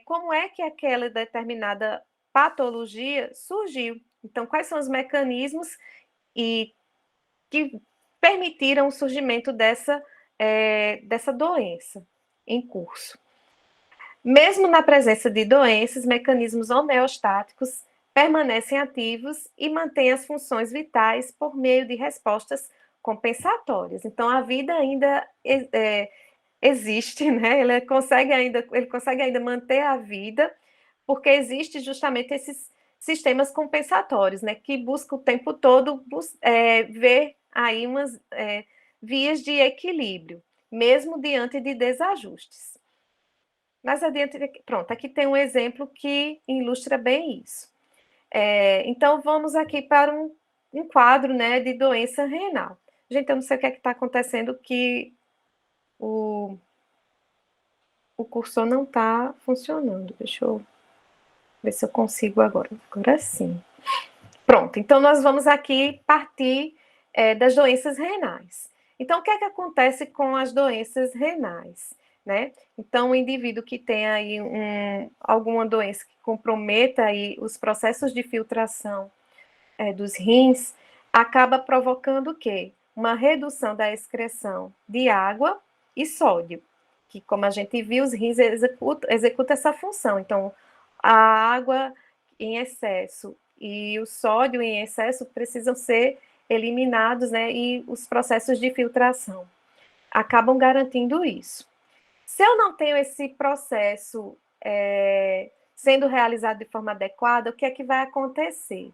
como é que aquela determinada patologia surgiu. Então, quais são os mecanismos e que permitiram o surgimento dessa doença em curso. Mesmo na presença de doenças, mecanismos homeostáticos permanecem ativos e mantêm as funções vitais por meio de respostas compensatórias. Então, a vida ainda existe, né? Ele consegue ainda manter a vida, porque existe justamente esses sistemas compensatórios, né? Que buscam o tempo todo ver aí umas vias de equilíbrio, mesmo diante de desajustes. Mais adiante, pronto, aqui tem um exemplo que ilustra bem isso. Então, vamos aqui para um quadro, né, de doença renal. Gente, eu não sei o que é que está acontecendo, que o cursor não está funcionando. Deixa eu ver se eu consigo agora. Agora sim. Pronto, então nós vamos aqui partir das doenças renais. Então, o que é que acontece com as doenças renais? Né? Então, o indivíduo que tem aí alguma doença que comprometa aí os processos de filtração dos rins, acaba provocando o quê? Uma redução da excreção de água e sódio, que, como a gente viu, os rins executam essa função. Então, a água em excesso e o sódio em excesso precisam ser eliminados, né? E os processos de filtração acabam garantindo isso. Se eu não tenho esse processo sendo realizado de forma adequada, o que é que vai acontecer?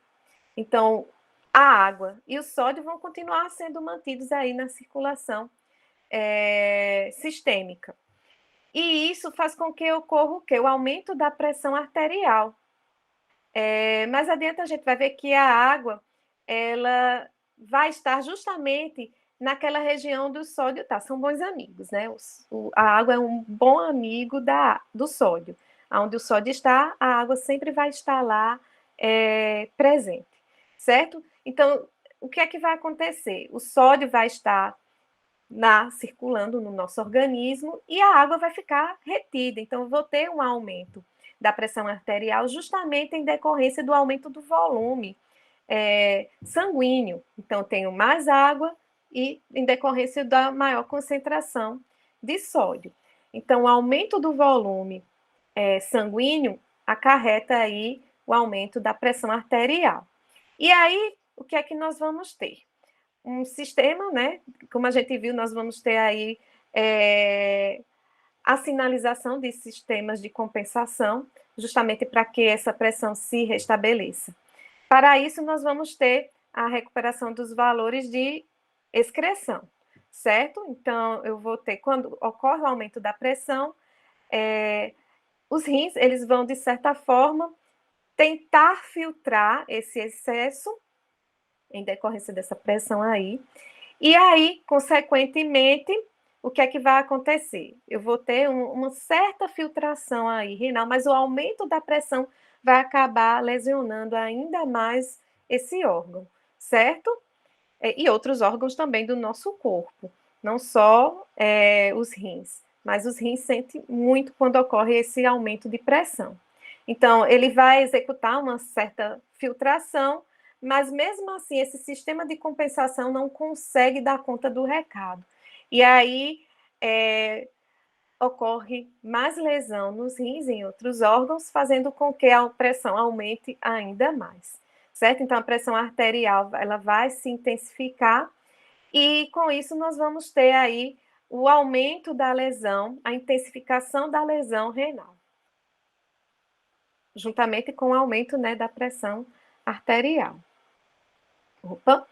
Então, a água e o sódio vão continuar sendo mantidos aí na circulação sistêmica. E isso faz com que ocorra o quê? O aumento da pressão arterial. Mais adiante a gente vai ver que a água ela vai estar justamente naquela região do sódio, tá? São bons amigos, né? A água é um bom amigo do sódio. Onde o sódio está, a água sempre vai estar lá presente, certo? Então, o que é que vai acontecer? O sódio vai estar circulando no nosso organismo e a água vai ficar retida. Então, eu vou ter um aumento da pressão arterial justamente em decorrência do aumento do volume sanguíneo. Então, eu tenho mais água e em decorrência da maior concentração de sódio. Então, o aumento do volume sanguíneo acarreta aí o aumento da pressão arterial. E aí, o que é que nós vamos ter? Um sistema, né? Como a gente viu, nós vamos ter aí a sinalização de sistemas de compensação, justamente para que essa pressão se restabeleça. Para isso, nós vamos ter a recuperação dos valores de excreção, certo? Então, eu vou ter, quando ocorre o aumento da pressão, os rins, eles vão, de certa forma, tentar filtrar esse excesso em decorrência dessa pressão aí. E aí, consequentemente, o que é que vai acontecer? Eu vou ter uma certa filtração aí renal, mas o aumento da pressão vai acabar lesionando ainda mais esse órgão, certo? E outros órgãos também do nosso corpo, não só os rins, mas os rins sentem muito quando ocorre esse aumento de pressão. Então, ele vai executar uma certa filtração, mas mesmo assim, esse sistema de compensação não consegue dar conta do recado. E aí ocorre mais lesão nos rins e em outros órgãos, fazendo com que a pressão aumente ainda mais, certo? Então, a pressão arterial ela vai se intensificar e, com isso, nós vamos ter aí o aumento da lesão, a intensificação da lesão renal, juntamente com o aumento, né, da pressão arterial. Opa!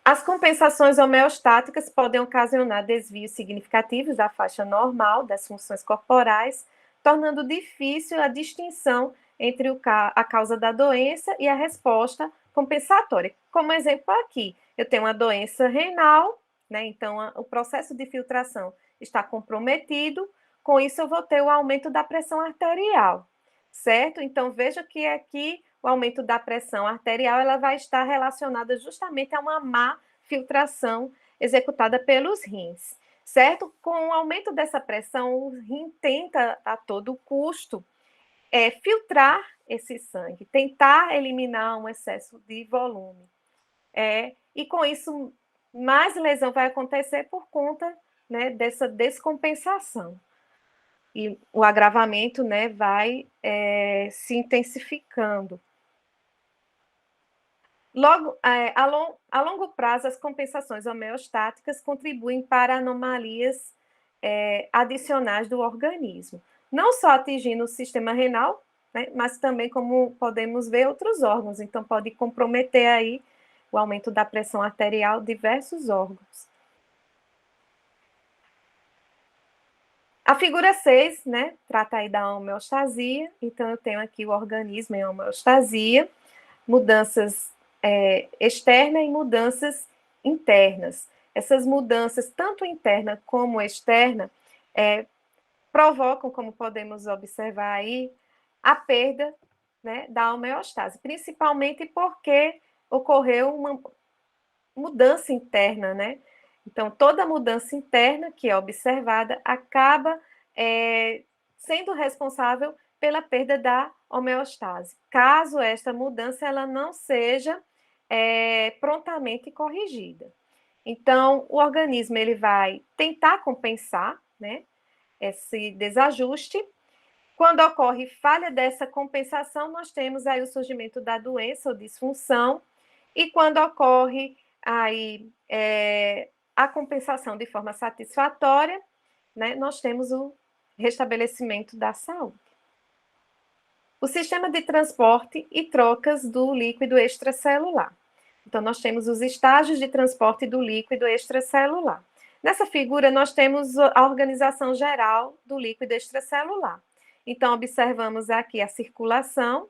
As compensações homeostáticas podem ocasionar desvios significativos da faixa normal das funções corporais, tornando difícil a distinção entre a causa da doença e a resposta compensatória. Como exemplo aqui, eu tenho uma doença renal, né? Então o processo de filtração está comprometido, com isso eu vou ter o aumento da pressão arterial, certo? Então veja que aqui o aumento da pressão arterial ela vai estar relacionada justamente a uma má filtração executada pelos rins, certo? Com o aumento dessa pressão, o rim tenta a todo custo filtrar esse sangue, tentar eliminar um excesso de volume. E com isso, mais lesão vai acontecer por conta, né, dessa descompensação. E o agravamento, né, vai se intensificando. Logo, a longo prazo, as compensações homeostáticas contribuem para anomalias adicionais do organismo, não só atingindo o sistema renal, né, mas também, como podemos ver, outros órgãos. Então, pode comprometer aí o aumento da pressão arterial, diversos órgãos. A figura 6, né, trata aí da homeostasia. Então, eu tenho aqui o organismo em homeostasia, mudanças externas e mudanças internas. Essas mudanças, tanto interna como externa, provocam, como podemos observar aí, a perda né, da homeostase, principalmente porque ocorreu uma mudança interna, né? Então, toda mudança interna que é observada acaba sendo responsável pela perda da homeostase, caso esta mudança ela não seja prontamente corrigida. Então, o organismo ele vai tentar compensar, né, esse desajuste. Quando ocorre falha dessa compensação, nós temos aí o surgimento da doença ou disfunção, e quando ocorre aí a compensação de forma satisfatória, né, nós temos o restabelecimento da saúde. O sistema de transporte e trocas do líquido extracelular. Então, nós temos os estágios de transporte do líquido extracelular. Nessa figura, nós temos a organização geral do líquido extracelular. Então, observamos aqui a circulação,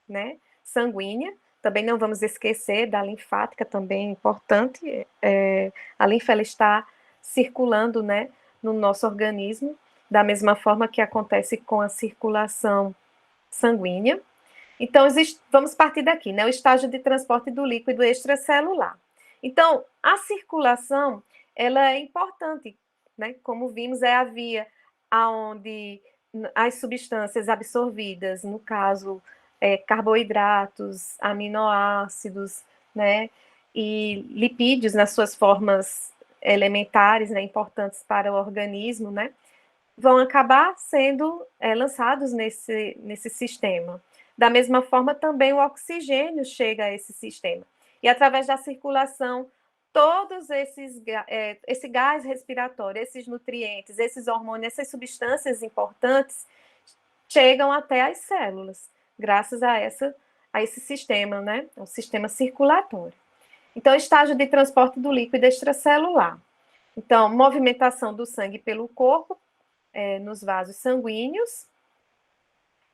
né, sanguínea. Também não vamos esquecer da linfática, também importante. A linfa ela está circulando, né, no nosso organismo, da mesma forma que acontece com a circulação sanguínea. Então, vamos partir daqui, né? O estágio de transporte do líquido extracelular. Então, a circulação, ela é importante, né? Como vimos, é a via aonde as substâncias absorvidas, no caso, carboidratos, aminoácidos, né? E lipídios nas suas formas elementares, né? Importantes para o organismo, né? Vão acabar sendo lançados nesse sistema. Da mesma forma, também o oxigênio chega a esse sistema. E através da circulação, todos esse gás respiratório, esses nutrientes, esses hormônios, essas substâncias importantes chegam até as células, graças a esse sistema, né? O sistema circulatório. Então, estágio de transporte do líquido extracelular. Então, movimentação do sangue pelo corpo, nos vasos sanguíneos,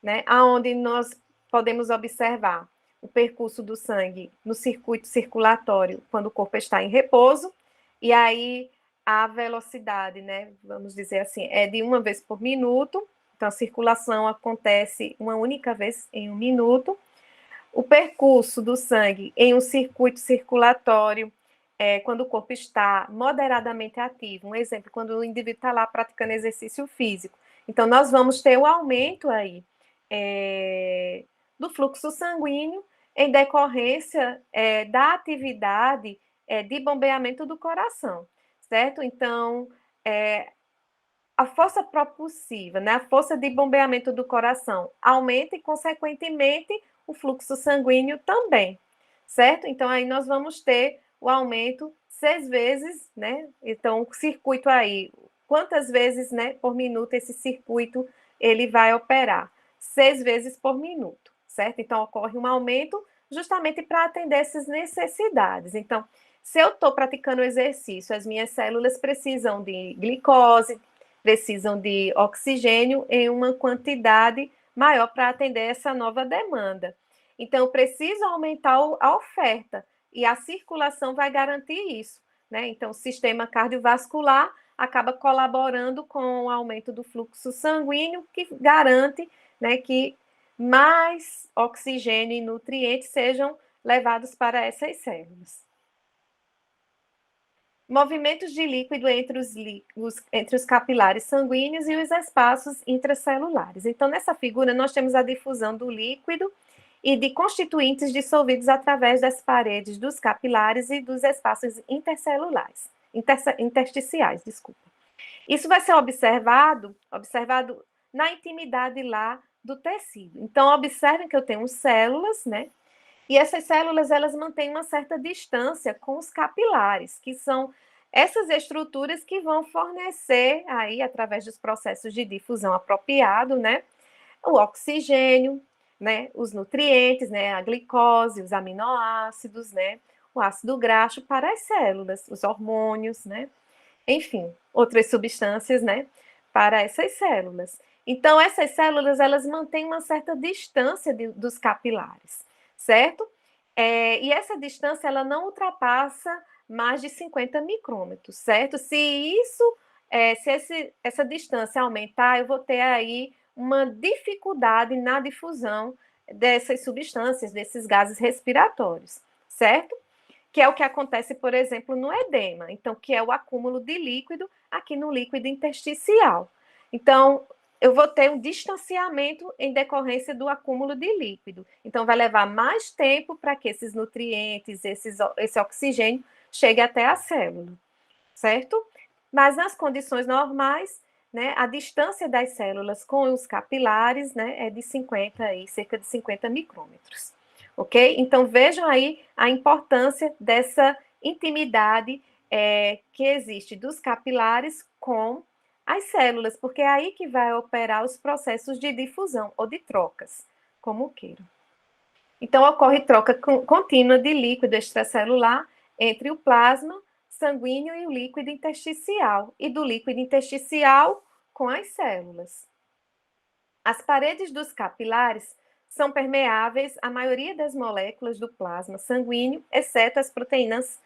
né? Aonde nós podemos observar o percurso do sangue no circuito circulatório quando o corpo está em repouso, e aí a velocidade, né, vamos dizer assim, é de 1 vez por minuto, então a circulação acontece uma única vez em 1 minuto. O percurso do sangue em um circuito circulatório, quando o corpo está moderadamente ativo, um exemplo, quando o indivíduo está lá praticando exercício físico, então nós vamos ter o aumento aí do fluxo sanguíneo em decorrência da atividade de bombeamento do coração, certo? Então, a força propulsiva, né, a força de bombeamento do coração aumenta e, consequentemente, o fluxo sanguíneo também, certo? Então, aí nós vamos ter o aumento 6 vezes, né? Então, o circuito aí, quantas vezes, né, por minuto esse circuito ele vai operar? 6 vezes por minuto, certo? Então, ocorre um aumento justamente para atender essas necessidades. Então, se eu estou praticando exercício, as minhas células precisam de glicose, precisam de oxigênio em uma quantidade maior para atender essa nova demanda. Então, eu preciso aumentar a oferta e a circulação vai garantir isso, né? Então, o sistema cardiovascular acaba colaborando com o aumento do fluxo sanguíneo, que garante, né, que mais oxigênio e nutrientes sejam levados para essas células. Movimentos de líquido entre os capilares sanguíneos e os espaços intracelulares. Então, nessa figura, nós temos a difusão do líquido e de constituintes dissolvidos através das paredes dos capilares e dos espaços intersticiais, desculpa. Isso vai ser observado na intimidade lá do tecido. Então, observem que eu tenho células, né? E essas células, elas mantêm uma certa distância com os capilares, que são essas estruturas que vão fornecer aí, através dos processos de difusão apropriado, né, o oxigênio, né, os nutrientes, né, a glicose, os aminoácidos, né, o ácido graxo para as células, os hormônios, né, enfim, outras substâncias, né, para essas células. Então, essas células, elas mantêm uma certa distância dos capilares, certo? E essa distância, ela não ultrapassa mais de 50 micrômetros, certo? Se essa distância aumentar, eu vou ter aí uma dificuldade na difusão dessas substâncias, desses gases respiratórios, certo? Que é o que acontece, por exemplo, no edema, então, que é o acúmulo de líquido aqui no líquido intersticial. Então, eu vou ter um distanciamento em decorrência do acúmulo de líquido. Então, vai levar mais tempo para que esses nutrientes, esse oxigênio, chegue até a célula, certo? Mas nas condições normais, né, a distância das células com os capilares, né, é de 50 aí, cerca de 50 micrômetros. Ok? Então vejam aí a importância dessa intimidade que existe dos capilares com as células, porque é aí que vai operar os processos de difusão ou de trocas, como queiram. Então ocorre troca contínua de líquido extracelular entre o plasma sanguíneo e o líquido intersticial, e do líquido intersticial com as células. As paredes dos capilares são permeáveis à maioria das moléculas do plasma sanguíneo, exceto as proteínas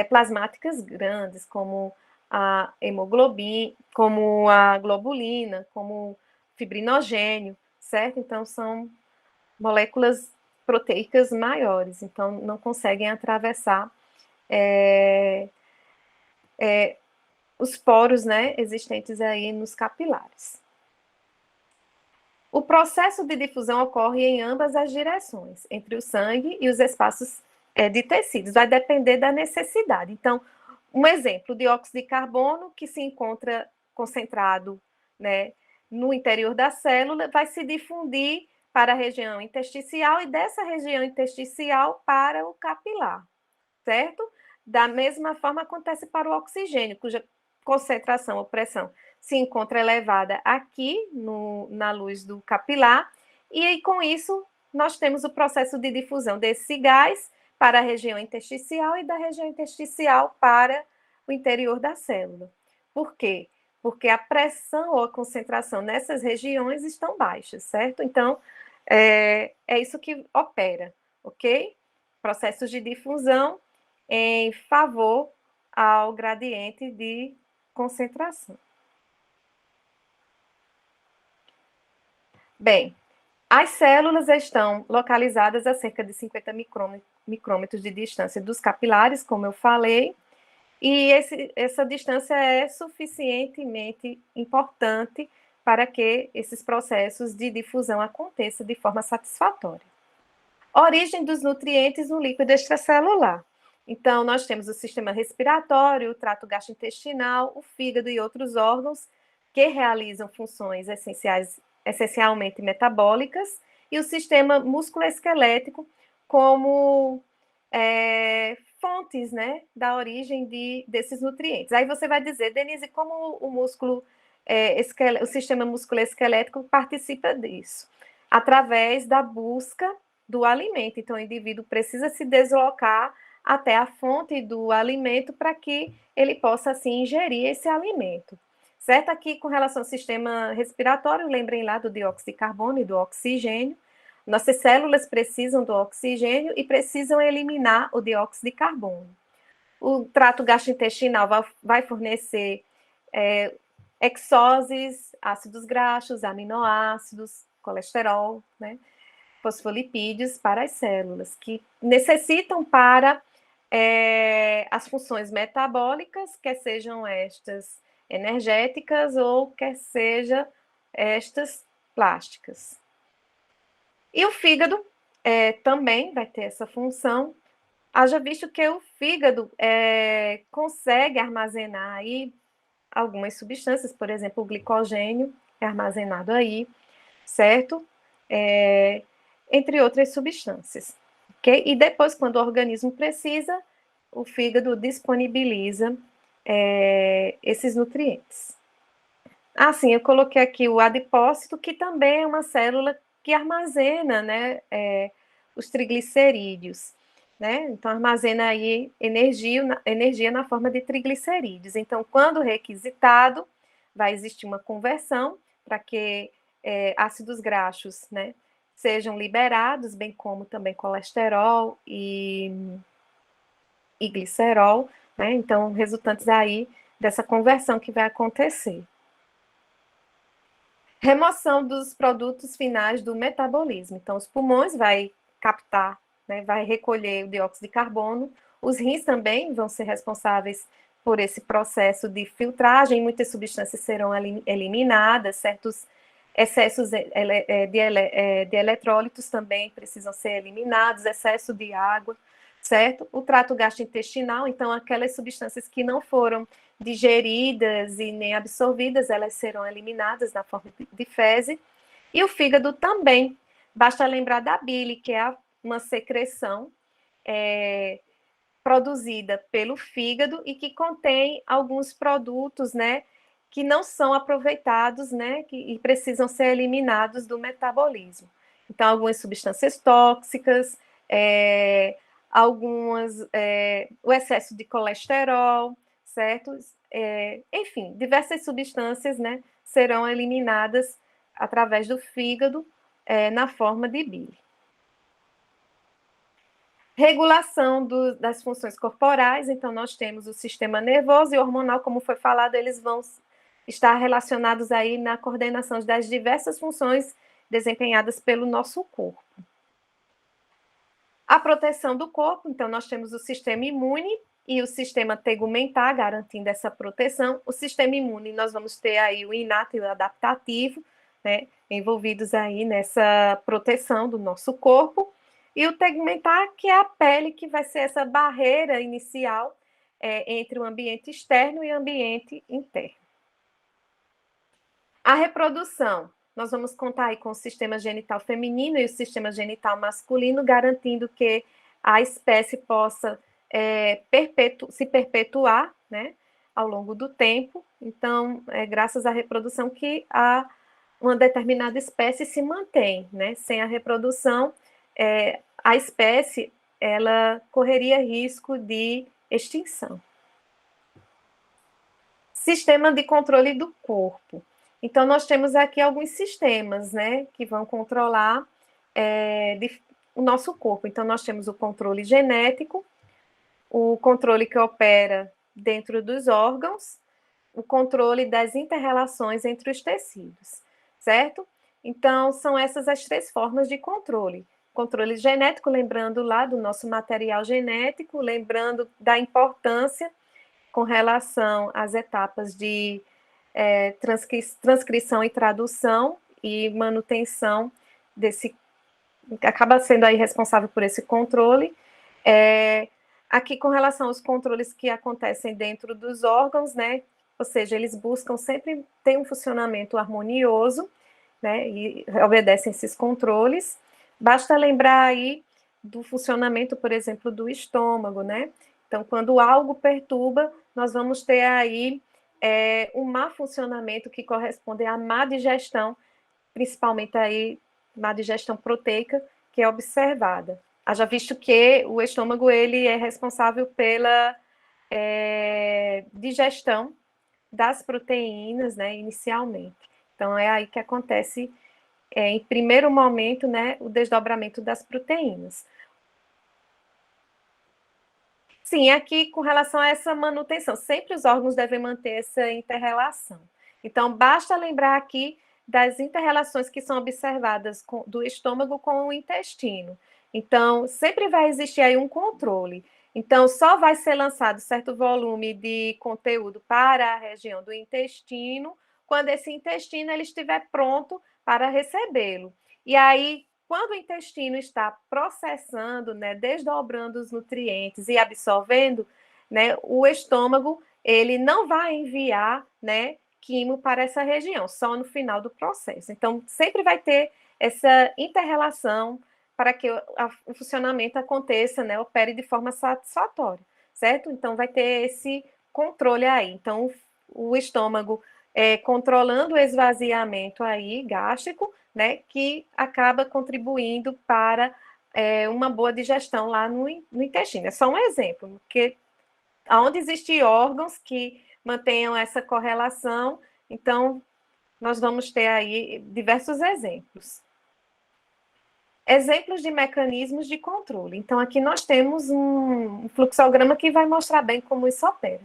plasmáticas grandes, como a hemoglobina, como a globulina, como fibrinogênio, certo? Então, são moléculas proteicas maiores, então não conseguem atravessar os poros, né, existentes aí nos capilares. O processo de difusão ocorre em ambas as direções, entre o sangue e os espaços de tecidos, vai depender da necessidade. Então, um exemplo, o dióxido de carbono, que se encontra concentrado, né, no interior da célula, vai se difundir para a região intersticial e dessa região intersticial para o capilar, certo? Da mesma forma acontece para o oxigênio, cuja concentração ou pressão se encontra elevada aqui na luz do capilar, e aí, com isso nós temos o processo de difusão desse gás para a região intersticial e da região intersticial para o interior da célula. Por quê? Porque a pressão ou a concentração nessas regiões estão baixas, certo? Então, é isso que opera, ok? Processos de difusão em favor ao gradiente de concentração. Bem, as células estão localizadas a cerca de 50 micrômetros de distância dos capilares, como eu falei, e essa distância é suficientemente importante para que esses processos de difusão aconteçam de forma satisfatória. Origem dos nutrientes no líquido extracelular. Então, nós temos o sistema respiratório, o trato gastrointestinal, o fígado e outros órgãos que realizam funções essencialmente metabólicas, e o sistema musculoesquelético como fontes, né, da origem desses nutrientes. Aí você vai dizer, Denise, como o músculo, o sistema musculoesquelético participa disso? Através da busca do alimento. Então, o indivíduo precisa se deslocar até a fonte do alimento para que ele possa, assim, ingerir esse alimento. Certo? Aqui, com relação ao sistema respiratório, lembrem lá do dióxido de carbono e do oxigênio. Nossas células precisam do oxigênio e precisam eliminar o dióxido de carbono. O trato gastrointestinal vai fornecer hexoses, ácidos graxos, aminoácidos, colesterol, né? Fosfolipídios para as células, que necessitam para as funções metabólicas, quer sejam estas energéticas ou quer sejam estas plásticas. E o fígado também vai ter essa função, haja visto que o fígado consegue armazenar aí algumas substâncias, por exemplo, o glicogênio é armazenado aí, certo? Entre outras substâncias, ok? E depois, quando o organismo precisa, o fígado disponibiliza esses nutrientes. Assim, eu coloquei aqui o adipócito, que também é uma célula que armazena, né, os triglicerídeos, né? Então, armazena aí energia na forma de triglicerídeos. Então, quando requisitado, vai existir uma conversão para que ácidos graxos, né, sejam liberados, bem como também colesterol e glicerol, né? Então, resultantes aí dessa conversão que vai acontecer. Remoção dos produtos finais do metabolismo. Então, os pulmões vai captar, né, vai recolher o dióxido de carbono. Os rins também vão ser responsáveis por esse processo de filtragem. Muitas substâncias serão eliminadas, certos excessos de eletrólitos também precisam ser eliminados, excesso de água, certo? O trato gastrointestinal, então, aquelas substâncias que não foram digeridas e nem absorvidas, elas serão eliminadas na forma de fezes. E o fígado também. Basta lembrar da bile, que é uma secreção produzida pelo fígado e que contém alguns produtos, né, que não são aproveitados, né, e precisam ser eliminados do metabolismo. Então, algumas substâncias tóxicas, o excesso de colesterol, certo? Enfim, diversas substâncias, né, serão eliminadas através do fígado, na forma de bile. Regulação das funções corporais, então nós temos o sistema nervoso e hormonal, como foi falado, eles vão estar relacionados aí na coordenação das diversas funções desempenhadas pelo nosso corpo. A proteção do corpo, então nós temos o sistema imune e o sistema tegumentar, garantindo essa proteção. O sistema imune, nós vamos ter aí o inato e o adaptativo, né, envolvidos aí nessa proteção do nosso corpo. E o tegumentar, que é a pele, que vai ser essa barreira inicial entre o ambiente externo e o ambiente interno. A reprodução, nós vamos contar aí com o sistema genital feminino e o sistema genital masculino, garantindo que a espécie possa se perpetuar, né, ao longo do tempo. Então, é graças à reprodução que uma determinada espécie se mantém, né? Sem a reprodução, a espécie ela correria risco de extinção. Sistema de controle do corpo. Então, nós temos aqui alguns sistemas, né, que vão controlar o nosso corpo. Então, nós temos o controle genético, o controle que opera dentro dos órgãos, o controle das interrelações entre os tecidos, certo? Então, são essas as três formas de controle. Controle genético, lembrando lá do nosso material genético, lembrando da importância com relação às etapas de transcrição e tradução e manutenção desse, acaba sendo aí responsável por esse controle. Aqui, com relação aos controles que acontecem dentro dos órgãos, né, ou seja, eles buscam sempre ter um funcionamento harmonioso, né, e obedecem esses controles. Basta lembrar aí do funcionamento, por exemplo, do estômago, né? Então, quando algo perturba, nós vamos ter aí um má funcionamento que corresponde à má digestão, principalmente aí má digestão proteica, que é observada. Haja visto que o estômago ele é responsável pela digestão das proteínas, né, inicialmente. Então, é aí que acontece, em primeiro momento, né, o desdobramento das proteínas. Sim, aqui com relação a essa manutenção, sempre os órgãos devem manter essa interrelação. Então, basta lembrar aqui das interrelações que são observadas do estômago com o intestino. Então, sempre vai existir aí um controle. Então, só vai ser lançado certo volume de conteúdo para a região do intestino quando esse intestino ele estiver pronto para recebê-lo. E aí, quando o intestino está processando, né, desdobrando os nutrientes e absorvendo, né, o estômago ele não vai enviar, né, quimo para essa região, só no final do processo. Então, sempre vai ter essa interrelação para que o funcionamento aconteça, né, opere de forma satisfatória, certo? Então, vai ter esse controle aí. Então, o estômago controlando o esvaziamento aí gástrico, né, que acaba contribuindo para uma boa digestão lá no intestino. É só um exemplo, porque onde existem órgãos que mantenham essa correlação, então nós vamos ter aí diversos exemplos. Exemplos de mecanismos de controle. Então, aqui nós temos um fluxograma que vai mostrar bem como isso opera.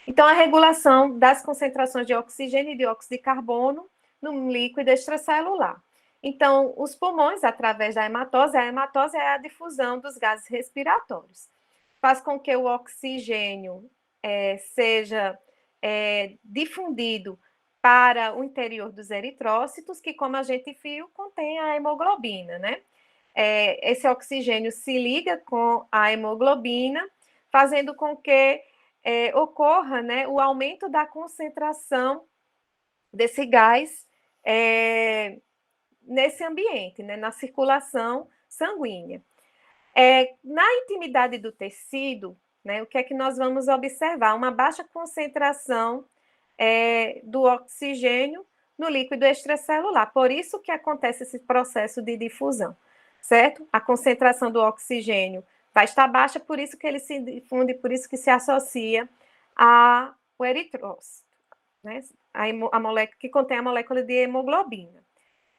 Então, a regulação das concentrações de oxigênio e dióxido de carbono no líquido extracelular. Então, os pulmões, através da hematose, a hematose é a difusão dos gases respiratórios. Faz com que o oxigênio seja difundido para o interior dos eritrócitos, que, como a gente viu, contém a hemoglobina, né? Esse oxigênio se liga com a hemoglobina, fazendo com que ocorra, né, o aumento da concentração desse gás nesse ambiente, né, na circulação sanguínea. Na intimidade do tecido, né, o que é que nós vamos observar? Uma baixa concentração do oxigênio no líquido extracelular. Por isso que acontece esse processo de difusão, certo? A concentração do oxigênio vai estar baixa, por isso que ele se difunde, por isso que se associa ao eritrócito, né? A molécula que contém a molécula de hemoglobina.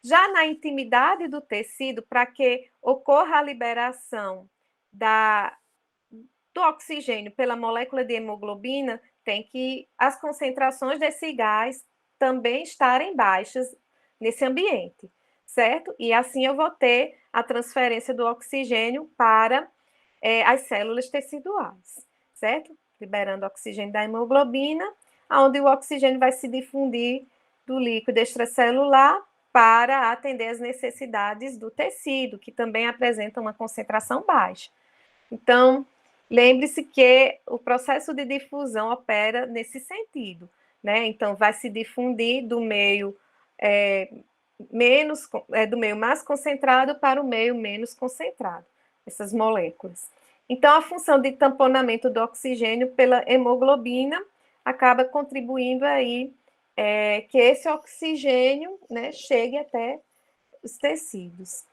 Já na intimidade do tecido, para que ocorra a liberação do oxigênio pela molécula de hemoglobina, tem que as concentrações desse gás também estarem baixas nesse ambiente, certo? E assim eu vou ter a transferência do oxigênio para as células teciduais, certo? Liberando oxigênio da hemoglobina, onde o oxigênio vai se difundir do líquido extracelular para atender as necessidades do tecido, que também apresenta uma concentração baixa. Então, lembre-se que o processo de difusão opera nesse sentido, né? Então, vai se difundir do meio do meio mais concentrado para o meio menos concentrado, essas moléculas. Então, a função de tamponamento do oxigênio pela hemoglobina acaba contribuindo aí que esse oxigênio, né, chegue até os tecidos.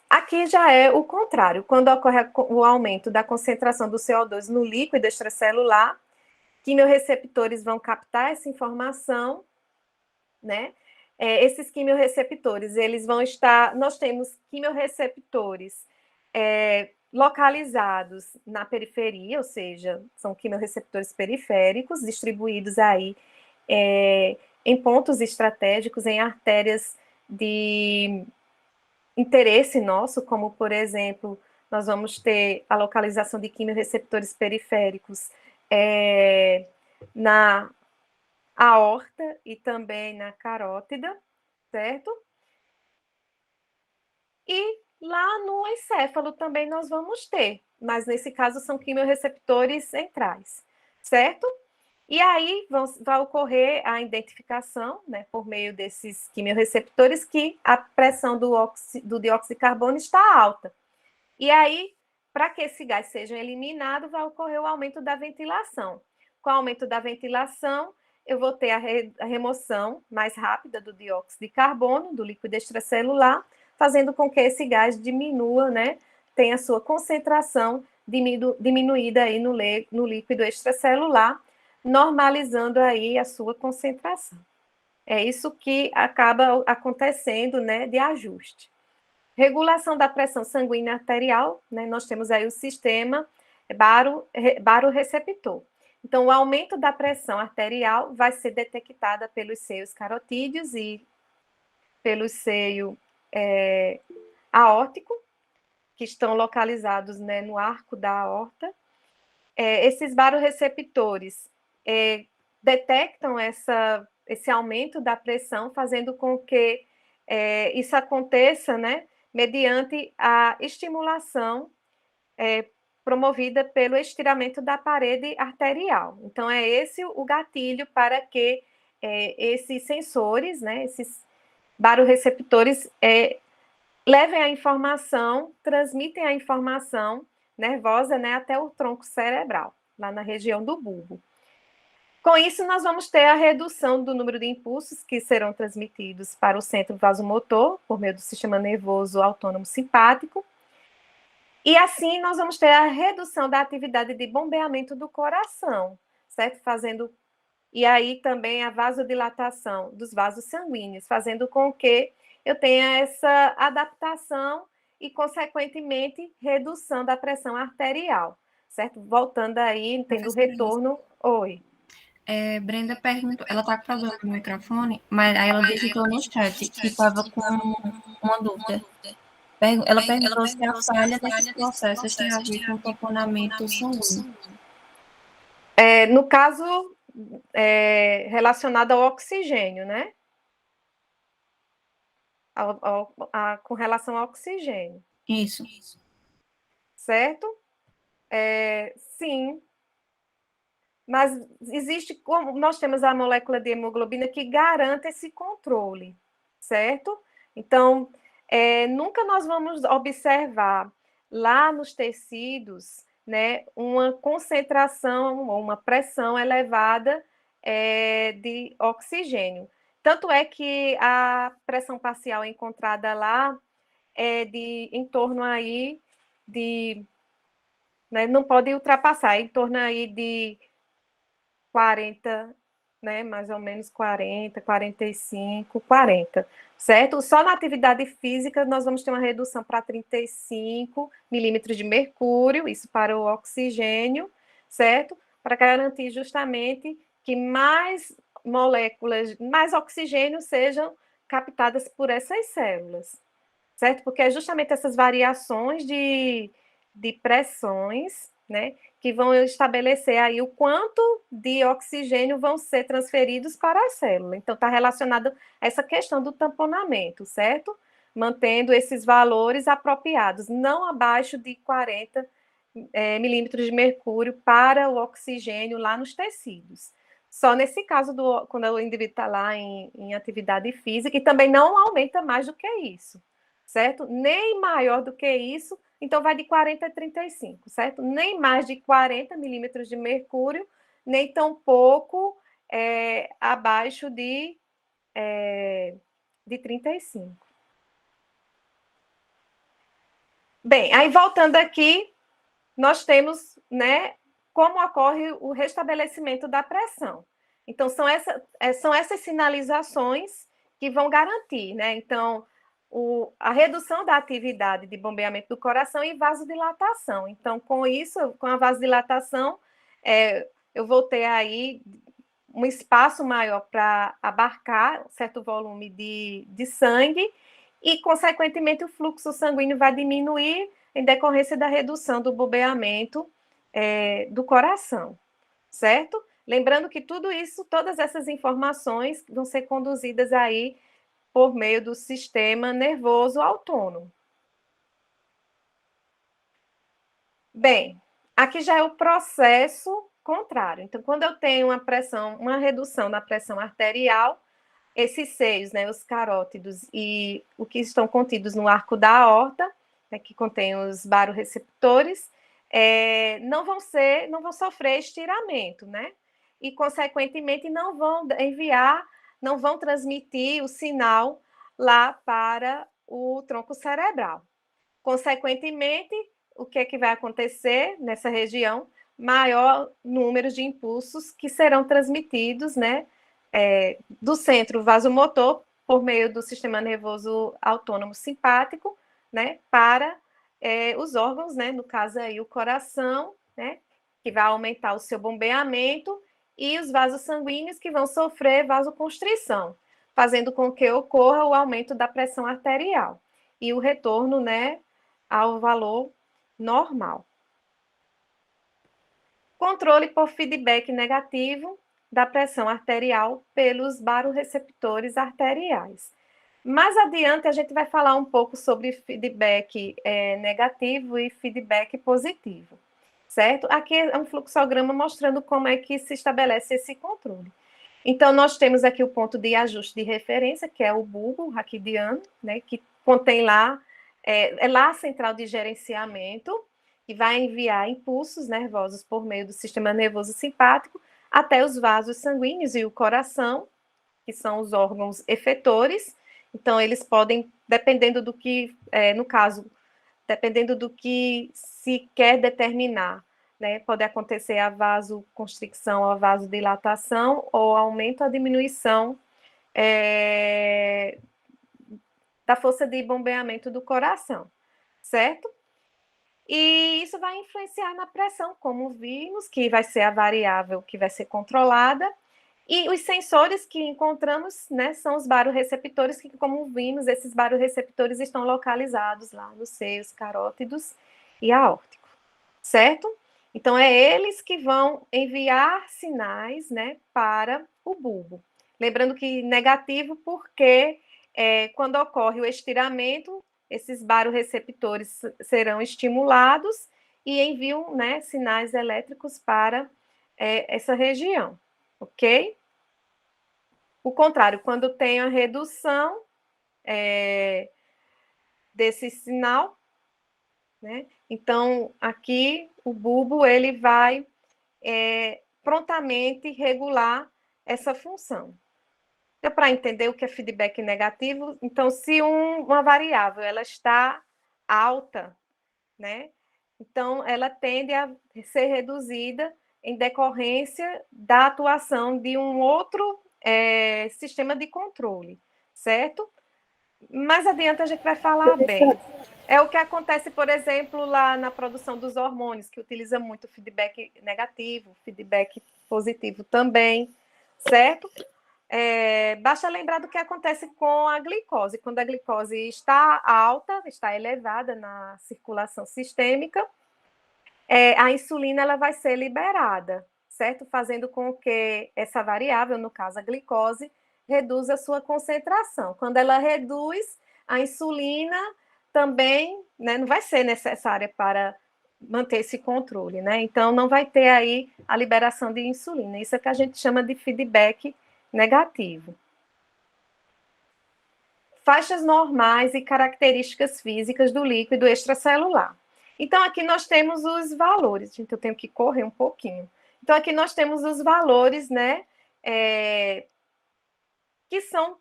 Aqui já é o contrário. Quando ocorre o aumento da concentração do CO2 no líquido extracelular, quimiorreceptores vão captar essa informação, né? Esses quimiorreceptores, eles vão estar... Nós temos quimiorreceptores localizados na periferia, ou seja, são quimiorreceptores periféricos, distribuídos aí em pontos estratégicos, em artérias de interesse nosso, como, por exemplo, nós vamos ter a localização de quimiorreceptores periféricos na aorta e também na carótida, certo? E lá no encéfalo também nós vamos ter, mas nesse caso são quimiorreceptores centrais, certo? E aí vai ocorrer a identificação, né, por meio desses quimiorreceptores, que a pressão do dióxido de carbono está alta. E aí, para que esse gás seja eliminado, vai ocorrer o aumento da ventilação. Com o aumento da ventilação, eu vou ter a remoção mais rápida do dióxido de carbono, do líquido extracelular, fazendo com que esse gás diminua, né, tenha sua concentração diminuída aí no líquido extracelular, normalizando aí a sua concentração. É isso que acaba acontecendo, né, de ajuste. Regulação da pressão sanguínea arterial, né, nós temos aí o sistema baroreceptor. Então, o aumento da pressão arterial vai ser detectada pelos seios carotídeos e pelo seio aórtico, que estão localizados, né, no arco da aorta. Esses baroreceptores detectam esse aumento da pressão, fazendo com que isso aconteça, né, mediante a estimulação promovida pelo estiramento da parede arterial. Então, é esse o gatilho para que esses sensores, né, esses baroreceptores, levem a informação, transmitem a informação nervosa, né, até o tronco cerebral, lá na região do bulbo. Com isso, nós vamos ter a redução do número de impulsos que serão transmitidos para o centro vasomotor, por meio do sistema nervoso autônomo simpático. E assim, nós vamos ter a redução da atividade de bombeamento do coração, certo? E aí também a vasodilatação dos vasos sanguíneos, fazendo com que eu tenha essa adaptação e, consequentemente, redução da pressão arterial, certo? Voltando aí, tendo retorno... Oi. Brenda perguntou, ela está com problema no microfone, mas aí ela digitou no chat que estava com uma dúvida. Ela perguntou se a falha desses processos tem a ver com o tamponamento sanguíneo. No caso, relacionado ao oxigênio, né? Com relação ao oxigênio. Isso. Certo? Sim. Mas existe, como nós temos a molécula de hemoglobina que garante esse controle, certo? Então, nunca nós vamos observar lá nos tecidos, né, uma concentração ou uma pressão elevada de oxigênio. Tanto é que a pressão parcial encontrada lá é em torno aí de, né, não pode ultrapassar, em torno aí de 40, né, mais ou menos 40, 45, 40, certo? Só na atividade física nós vamos ter uma redução para 35 milímetros de mercúrio, isso para o oxigênio, certo? Para garantir justamente que mais moléculas, mais oxigênio sejam captadas por essas células, certo? Porque é justamente essas variações de pressões, né, que vão estabelecer aí o quanto de oxigênio vão ser transferidos para a célula. Então, está relacionado a essa questão do tamponamento, certo? Mantendo esses valores apropriados, não abaixo de 40 milímetros de mercúrio para o oxigênio lá nos tecidos. Só nesse caso, quando o indivíduo está lá em atividade física, e também não aumenta mais do que isso, certo? Nem maior do que isso, então vai de 40 a 35, certo? Nem mais de 40 milímetros de mercúrio, nem tampouco abaixo de 35. Bem, aí voltando aqui, nós temos, né, como ocorre o restabelecimento da pressão. Então, são essas sinalizações que vão garantir, né? Então, a redução da atividade de bombeamento do coração e vasodilatação. Então, com isso, com a vasodilatação, eu vou ter aí um espaço maior para abarcar certo volume de sangue e, consequentemente, o fluxo sanguíneo vai diminuir em decorrência da redução do bombeamento do coração, certo? Lembrando que tudo isso, todas essas informações vão ser conduzidas aí por meio do sistema nervoso autônomo. Bem, aqui já é o processo contrário. Então, quando eu tenho uma redução na pressão arterial, esses seios, né, os carótidos e o que estão contidos no arco da aorta, né, que contém os baroreceptores, não vão sofrer estiramento, né? E, consequentemente, não vão enviar, não vão transmitir o sinal lá para o tronco cerebral. Consequentemente, o que é que vai acontecer nessa região? Maior número de impulsos que serão transmitidos, né, do centro vasomotor por meio do sistema nervoso autônomo simpático, né, para os órgãos, né, no caso aí o coração, né, que vai aumentar o seu bombeamento, e os vasos sanguíneos que vão sofrer vasoconstrição, fazendo com que ocorra o aumento da pressão arterial e o retorno, né, ao valor normal. Controle por feedback negativo da pressão arterial pelos baroreceptores arteriais. Mais adiante, a gente vai falar um pouco sobre feedback negativo e feedback positivo, certo? Aqui é um fluxograma mostrando como é que se estabelece esse controle. Então, nós temos aqui o ponto de ajuste de referência, que é o bulbo raquidiano, né, que contém lá, lá a central de gerenciamento, que vai enviar impulsos nervosos por meio do sistema nervoso simpático até os vasos sanguíneos e o coração, que são os órgãos efetores. Então, eles podem, dependendo do que, no caso, dependendo do que se quer determinar, né, pode acontecer a vasoconstricção, a vasodilatação, ou aumento ou diminuição da força de bombeamento do coração, certo? E isso vai influenciar na pressão, como vimos, que vai ser a variável que vai ser controlada. E os sensores que encontramos, né, são os barorreceptores, que, como vimos, esses barorreceptores estão localizados lá nos seios carótidos e aórtico, certo? Então, é eles que vão enviar sinais, né, para o bulbo. Lembrando que negativo porque quando ocorre o estiramento, esses barorreceptores serão estimulados e enviam, né, sinais elétricos para essa região, ok? O contrário, quando tem a redução desse sinal, né? Então, aqui o bulbo ele vai prontamente regular essa função. Deu para entender o que é feedback negativo? Então, se uma variável ela está alta, né? Então, ela tende a ser reduzida em decorrência da atuação de um outro sistema de controle, certo? Mais adiante a gente vai falar bem. É o que acontece, por exemplo, lá na produção dos hormônios, que utiliza muito feedback negativo, feedback positivo também, certo? Basta lembrar do que acontece com a glicose. Quando a glicose está alta, está elevada na circulação sistêmica, a insulina ela vai ser liberada, certo? Fazendo com que essa variável, no caso a glicose, reduza a sua concentração. Quando ela reduz, a insulina também, né, não vai ser necessária para manter esse controle, né? Então, não vai ter aí a liberação de insulina. Isso é que a gente chama de feedback negativo. Faixas normais e características físicas do líquido extracelular. Então, aqui nós temos os valores. Gente, eu tenho que correr um pouquinho. Então, aqui nós temos os valores, né? Que são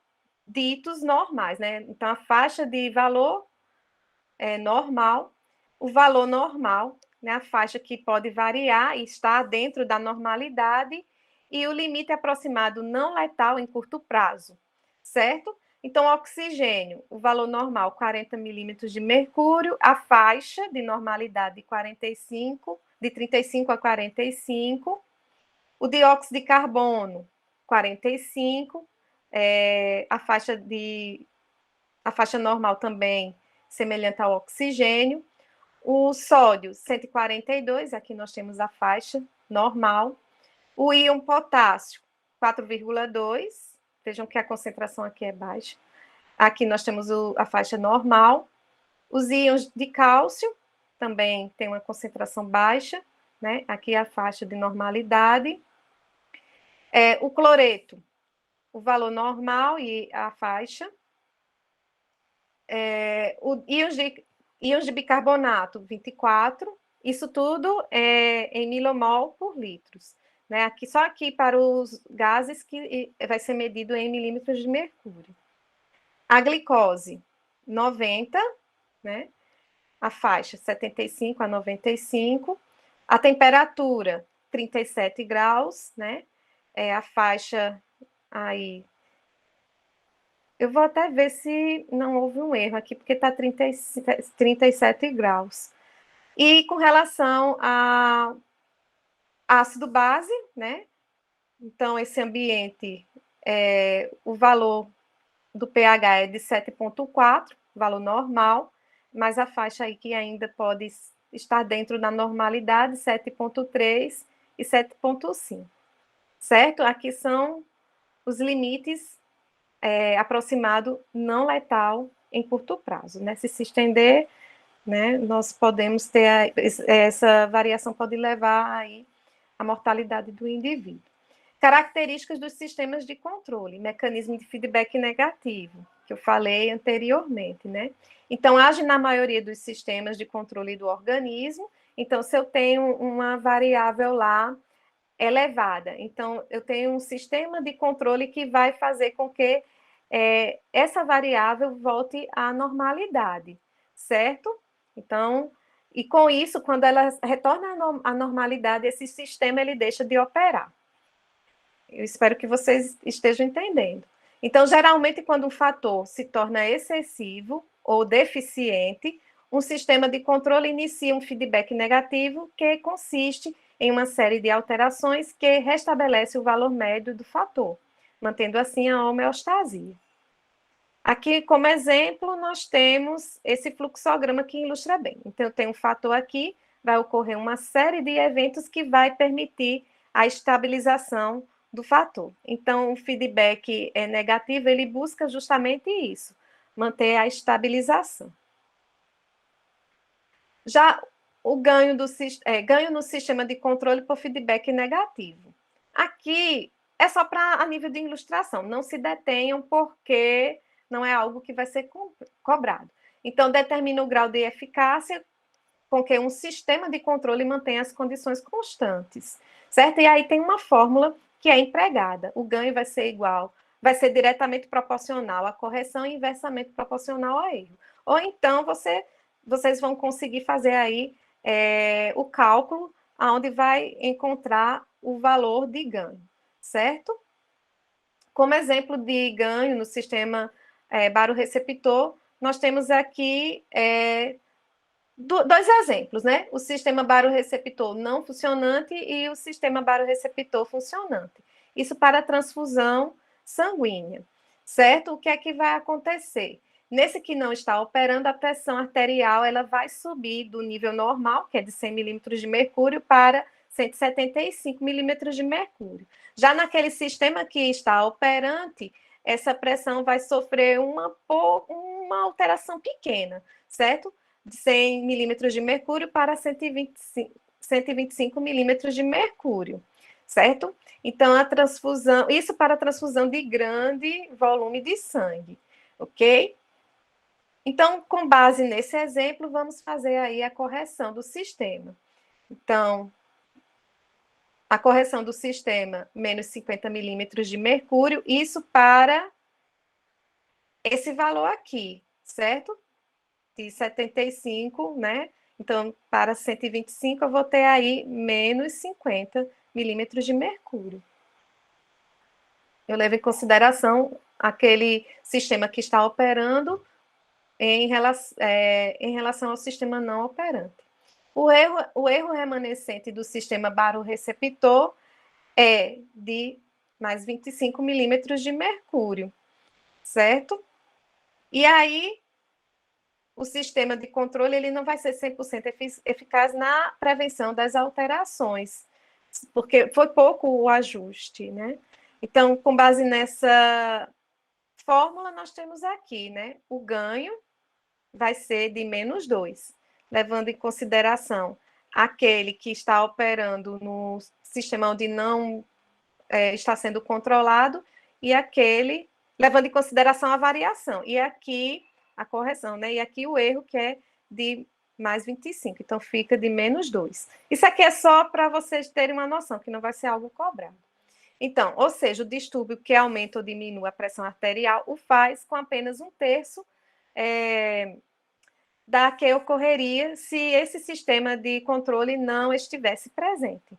ditos normais, né? Então, a faixa de valor normal, o valor normal, né? A faixa que pode variar e está dentro da normalidade, e o limite aproximado não letal em curto prazo, certo? Então, oxigênio, o valor normal, 40 milímetros de mercúrio, a faixa de normalidade de 35 a 45, o dióxido de carbono, 45, a faixa normal também, semelhante ao oxigênio, o sódio, 142, aqui nós temos a faixa normal, o íon potássio, 4,2, vejam que a concentração aqui é baixa. Aqui nós temos a faixa normal. Os íons de cálcio também tem uma concentração baixa, né? Aqui a faixa de normalidade. O cloreto, o valor normal e a faixa. Íons de bicarbonato, 24. Isso tudo em milomol por litros. Né? Aqui, só aqui para os gases que vai ser medido em milímetros de mercúrio. A glicose, 90, né? A faixa 75 a 95. A temperatura, 37 graus, né? A faixa aí. Eu vou até ver se não houve um erro aqui, porque está 37 graus. E com relação a ácido base, né? Então, esse ambiente, o valor do pH é de 7,4, valor normal, mas a faixa aí que ainda pode estar dentro da normalidade, 7,3 e 7,5, certo? Aqui são os limites aproximado não letal em curto prazo, né? Se estender, né, nós podemos ter, essa variação pode levar aí à mortalidade do indivíduo. Características dos sistemas de controle, mecanismo de feedback negativo, que eu falei anteriormente, né? Então, age na maioria dos sistemas de controle do organismo. Então, se eu tenho uma variável lá elevada, então, eu tenho um sistema de controle que vai fazer com que essa variável volte à normalidade, certo? Então, e com isso, quando ela retorna à normalidade, esse sistema ele deixa de operar. Eu espero que vocês estejam entendendo. Então, geralmente, quando um fator se torna excessivo ou deficiente, um sistema de controle inicia um feedback negativo que consiste em uma série de alterações que restabelece o valor médio do fator, mantendo assim a homeostasia. Aqui, como exemplo, nós temos esse fluxograma que ilustra bem. Então, eu tenho um fator aqui, vai ocorrer uma série de eventos que vai permitir a estabilização do fator. Então, o feedback negativo, ele busca justamente isso, manter a estabilização. Já o ganho no sistema de controle por feedback negativo. Aqui é só para a nível de ilustração, não se detenham porque não é algo que vai ser cobrado. Então, determina o grau de eficácia com que um sistema de controle mantém as condições constantes, certo? E aí tem uma fórmula que é empregada. O ganho vai ser igual, vai ser diretamente proporcional à correção e inversamente proporcional ao erro. Ou então, vocês vão conseguir fazer aí o cálculo aonde vai encontrar o valor de ganho, certo? Como exemplo de ganho no sistema baroreceptor, nós temos aqui dois exemplos, né? O sistema baroreceptor não funcionante e o sistema baroreceptor funcionante. Isso para a transfusão sanguínea, certo? O que é que vai acontecer? Nesse que não está operando, a pressão arterial ela vai subir do nível normal, que é de 100 milímetros de mercúrio, para 175 milímetros de mercúrio. Já naquele sistema que está operante, essa pressão vai sofrer uma alteração pequena, certo? De 100 milímetros de mercúrio para 125 milímetros de mercúrio, certo? Então, a transfusão, isso para a transfusão de grande volume de sangue, ok? Então, com base nesse exemplo, vamos fazer aí a correção do sistema. Então, a correção do sistema, menos 50 milímetros de mercúrio, isso para esse valor aqui, certo? De 75, né? Então, para 125, eu vou ter aí menos 50 milímetros de mercúrio. Eu levo em consideração aquele sistema que está operando em relação ao sistema não operante. O erro remanescente do sistema baroreceptor é de mais 25 milímetros de mercúrio, certo? E aí, o sistema de controle ele não vai ser 100% eficaz na prevenção das alterações, porque foi pouco o ajuste, né? Então, com base nessa fórmula, nós temos aqui, né? O ganho vai ser de menos 2, levando em consideração aquele que está operando no sistema onde não está sendo controlado e aquele, levando em consideração a variação. E aqui a correção, né? E aqui o erro que é de mais 25, então fica de menos 2. Isso aqui é só para vocês terem uma noção, que não vai ser algo cobrado. Então, ou seja, o distúrbio que aumenta ou diminui a pressão arterial o faz com apenas 1/3 da que ocorreria se esse sistema de controle não estivesse presente.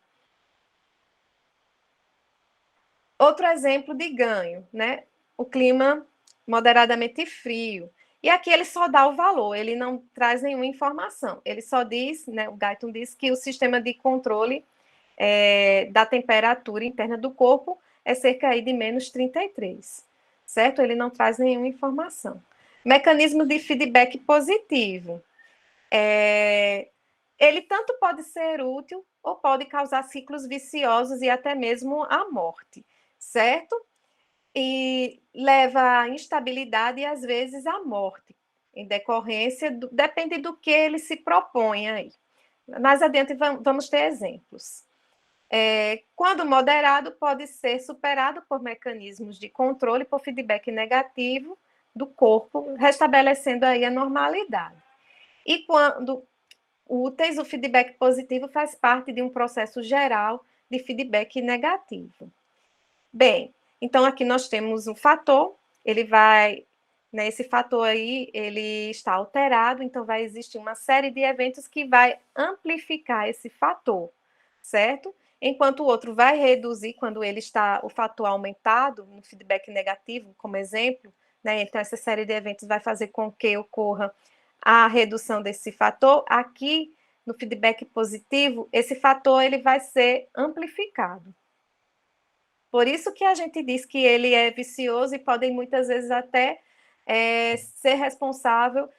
Outro exemplo de ganho, né? O clima moderadamente frio. E aqui ele só dá o valor, ele não traz nenhuma informação. Ele só diz, né, o Guyton diz que o sistema de controle da temperatura interna do corpo é cerca aí de menos 33, certo? Ele não traz nenhuma informação. Mecanismo de feedback positivo. Ele tanto pode ser útil ou pode causar ciclos viciosos e até mesmo a morte, certo? E leva à instabilidade e, às vezes, à morte, em decorrência, depende do que ele se propõe aí. Mais adiante, vamos ter exemplos. Quando moderado, pode ser superado por mecanismos de controle por feedback negativo do corpo, restabelecendo aí a normalidade. E quando úteis, o feedback positivo faz parte de um processo geral de feedback negativo. Bem, então aqui nós temos um fator, ele vai, né, esse fator aí, ele está alterado, então vai existir uma série de eventos que vai amplificar esse fator, certo? Enquanto o outro vai reduzir quando ele está, o fator aumentado, no feedback negativo, como exemplo, né, então essa série de eventos vai fazer com que ocorra a redução desse fator, aqui no feedback positivo, esse fator ele vai ser amplificado. Por isso que a gente diz que ele é vicioso e pode muitas vezes até ser responsável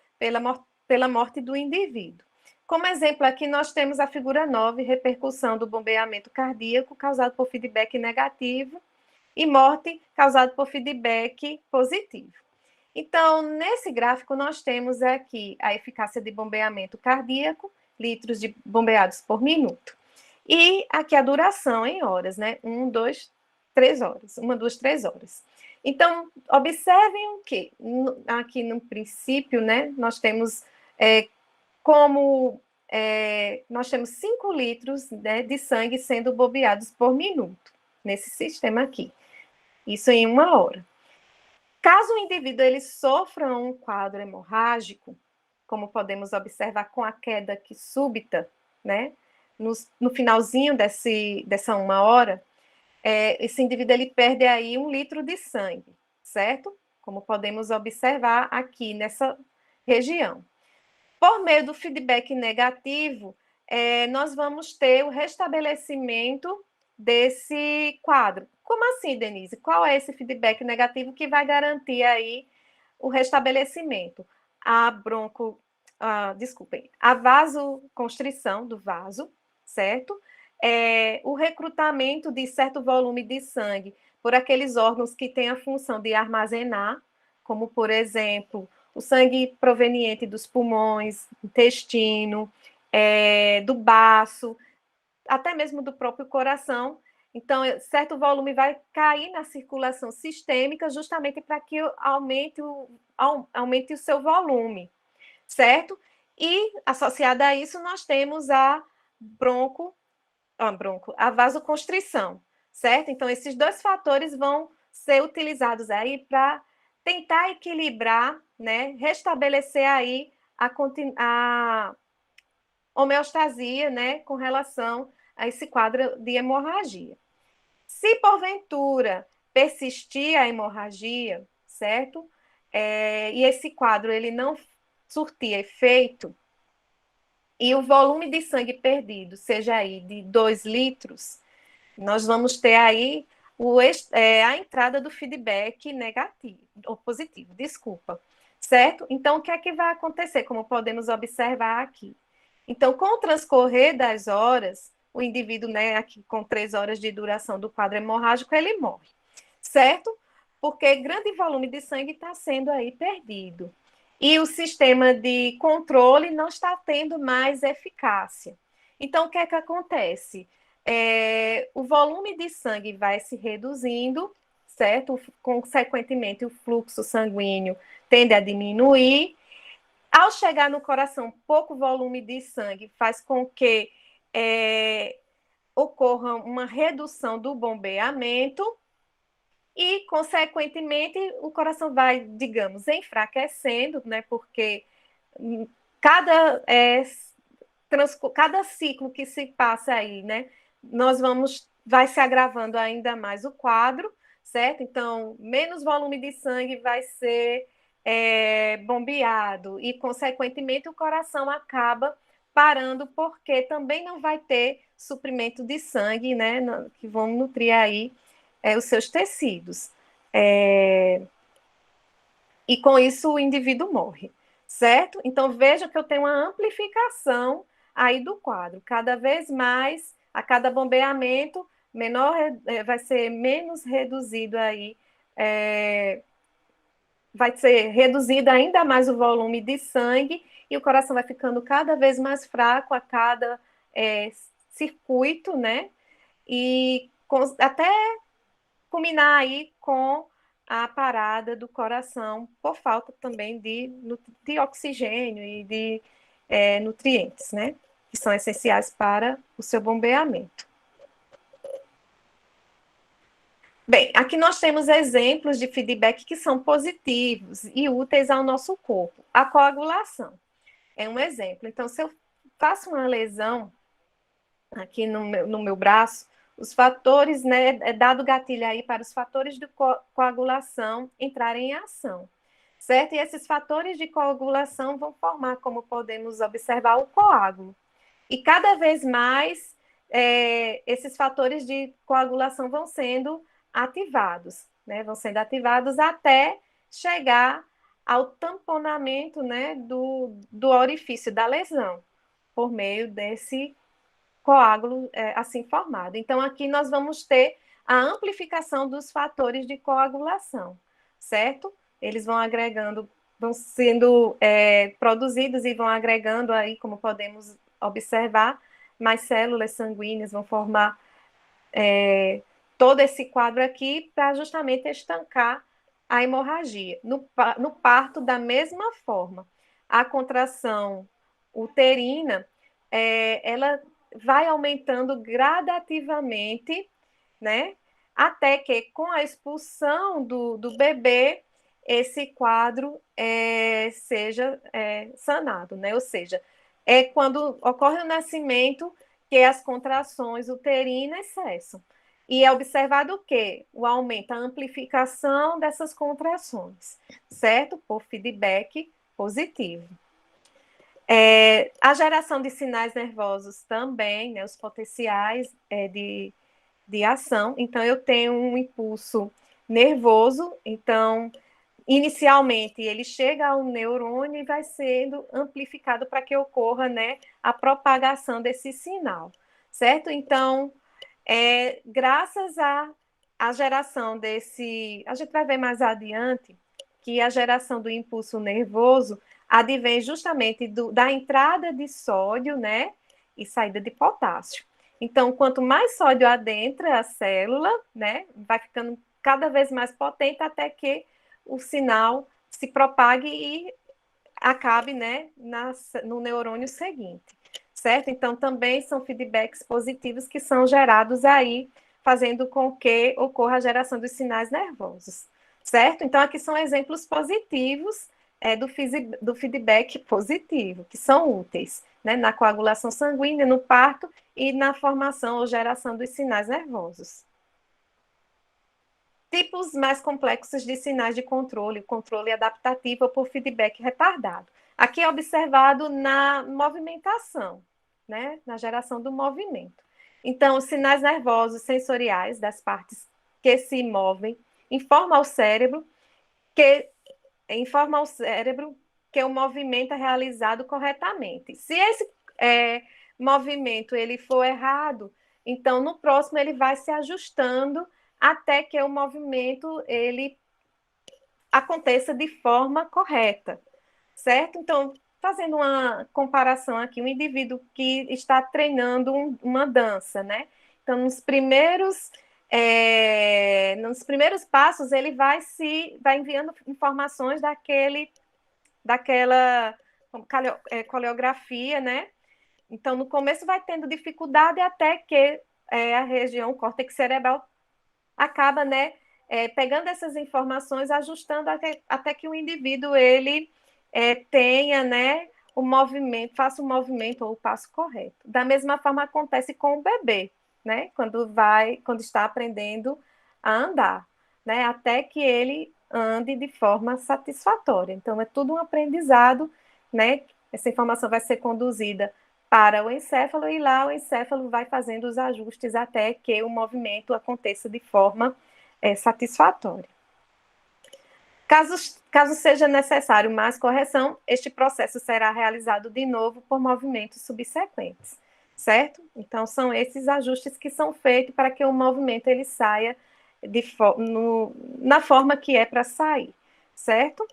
pela morte do indivíduo. Como exemplo, aqui nós temos a figura 9, repercussão do bombeamento cardíaco causado por feedback negativo e morte causada por feedback positivo. Então, nesse gráfico, nós temos aqui a eficácia de bombeamento cardíaco, litros de bombeados por minuto. E aqui a duração em horas, né? 1, 2, 3 horas. 1, 2, 3 horas. Então, observem o que? Aqui no princípio, né? Nós temos nós temos 5 litros, né, de sangue sendo bombeados por minuto, nesse sistema aqui. Isso em 1 hora. Caso o indivíduo ele sofra um quadro hemorrágico, como podemos observar com a queda aqui súbita, né, no finalzinho dessa 1 hora, esse indivíduo ele perde aí 1 litro de sangue, certo? Como podemos observar aqui nessa região. Por meio do feedback negativo, nós vamos ter o restabelecimento desse quadro. Como assim, Denise? Qual é esse feedback negativo que vai garantir aí o restabelecimento? A vasoconstrição do vaso, certo? O recrutamento de certo volume de sangue por aqueles órgãos que têm a função de armazenar, como, por exemplo, o sangue proveniente dos pulmões, intestino, do baço, até mesmo do próprio coração. Então, certo volume vai cair na circulação sistêmica justamente para que aumente o seu volume, certo? E, associada a isso, nós temos a vasoconstrição, certo? Então, esses 2 fatores vão ser utilizados aí para tentar equilibrar, né, restabelecer aí a homeostasia, né, com relação a esse quadro de hemorragia. Se porventura persistir a hemorragia, certo? E esse quadro ele não surtir efeito, e o volume de sangue perdido seja aí de 2 litros, nós vamos ter aí a entrada do feedback negativo, ou positivo, desculpa, certo? Então, o que é que vai acontecer, como podemos observar aqui? Então, com o transcorrer das horas, o indivíduo, né, aqui com 3 horas de duração do quadro hemorrágico, ele morre, certo? Porque grande volume de sangue está sendo aí perdido. E o sistema de controle não está tendo mais eficácia. Então, o que é que acontece? O volume de sangue vai se reduzindo, certo? Consequentemente, o fluxo sanguíneo tende a diminuir. Ao chegar no coração, pouco volume de sangue faz com que ocorra uma redução do bombeamento e, consequentemente, o coração vai, digamos, enfraquecendo, né? Porque cada ciclo que se passa aí, né? Vai se agravando ainda mais o quadro, certo? Então, menos volume de sangue vai ser bombeado e, consequentemente, o coração acaba parando porque também não vai ter suprimento de sangue, né? Que vão nutrir aí os seus tecidos. E com isso o indivíduo morre, certo? Então, veja que eu tenho uma amplificação aí do quadro. Cada vez mais, a cada bombeamento, vai ser menos reduzido aí, vai ser reduzido ainda mais o volume de sangue e o coração vai ficando cada vez mais fraco a cada circuito, né? E até culminar aí com a parada do coração por falta também de oxigênio e de nutrientes, né? Que são essenciais para o seu bombeamento. Bem, aqui nós temos exemplos de feedback que são positivos e úteis ao nosso corpo. A coagulação é um exemplo. Então, se eu faço uma lesão aqui no meu braço, os fatores, né, dado gatilho aí para os fatores de coagulação entrarem em ação, certo? E esses fatores de coagulação vão formar, como podemos observar, o coágulo. E cada vez mais esses fatores de coagulação vão sendo ativados, né? Vão sendo ativados até chegar ao tamponamento, né, do orifício da lesão, por meio desse coágulo assim formado. Então, aqui nós vamos ter a amplificação dos fatores de coagulação, certo? Eles vão agregando, vão sendo produzidos e vão agregando aí, como podemos observar, mais células sanguíneas vão formar todo esse quadro aqui para justamente estancar a hemorragia. No parto, da mesma forma, a contração uterina, ela vai aumentando gradativamente, né? Até que, com a expulsão do bebê, esse quadro seja sanado, né? Ou seja, é quando ocorre o nascimento que as contrações uterinas cessam. E é observado o quê? O aumento, a amplificação dessas contrações, certo? Por feedback positivo. A geração de sinais nervosos também, né, os potenciais de ação. Então, eu tenho um impulso nervoso, então, inicialmente, ele chega ao neurônio e vai sendo amplificado para que ocorra, né, a propagação desse sinal, certo? Então, graças à geração desse... A gente vai ver mais adiante que a geração do impulso nervoso advém justamente da entrada de sódio, né, e saída de potássio. Então, quanto mais sódio adentra a célula, né, vai ficando cada vez mais potente até que o sinal se propague e acabe, né, no neurônio seguinte, certo? Então, também são feedbacks positivos que são gerados aí, fazendo com que ocorra a geração dos sinais nervosos, certo? Então, aqui são exemplos positivos do feedback positivo, que são úteis, né, na coagulação sanguínea, no parto e na formação ou geração dos sinais nervosos. Tipos mais complexos de sinais de controle, controle adaptativo por feedback retardado. Aqui é observado na movimentação, né, na geração do movimento. Então, os sinais nervosos sensoriais das partes que se movem informam ao cérebro que o movimento é realizado corretamente. Se esse movimento ele for errado, então no próximo ele vai se ajustando até que o movimento ele aconteça de forma correta, certo? Então, fazendo uma comparação aqui, um indivíduo que está treinando uma dança, né? Então, nos primeiros passos, ele vai enviando informações daquela coreografia, né? Então, no começo vai tendo dificuldade até que a região córtex cerebral acaba, né, pegando essas informações, ajustando até que o indivíduo ele tenha, né, o movimento, faça o movimento ou o passo correto. Da mesma forma acontece com o bebê, né, quando está aprendendo a andar, né, até que ele ande de forma satisfatória. Então é tudo um aprendizado, né? Essa informação vai ser conduzida para o encéfalo e lá o encéfalo vai fazendo os ajustes até que o movimento aconteça de forma satisfatória. Caso seja necessário mais correção, este processo será realizado de novo por movimentos subsequentes, certo? Então, são esses ajustes que são feitos para que o movimento ele saia na forma que é para sair, certo?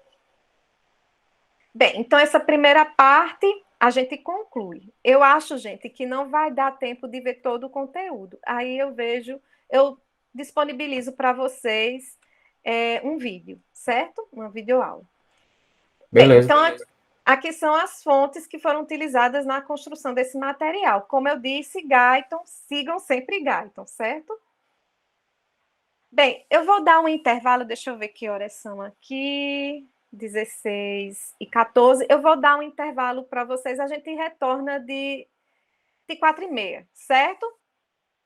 Bem, então essa primeira parte a gente conclui. Eu acho, gente, que não vai dar tempo de ver todo o conteúdo. Aí eu disponibilizo para vocês um vídeo, certo? Uma videoaula. Bem, então aqui são as fontes que foram utilizadas na construção desse material. Como eu disse, Guyton, sigam sempre Guyton, certo? Bem, eu vou dar um intervalo, deixa eu ver que horas são aqui. 16h14. Eu vou dar um intervalo para vocês, a gente retorna de 4h30, certo?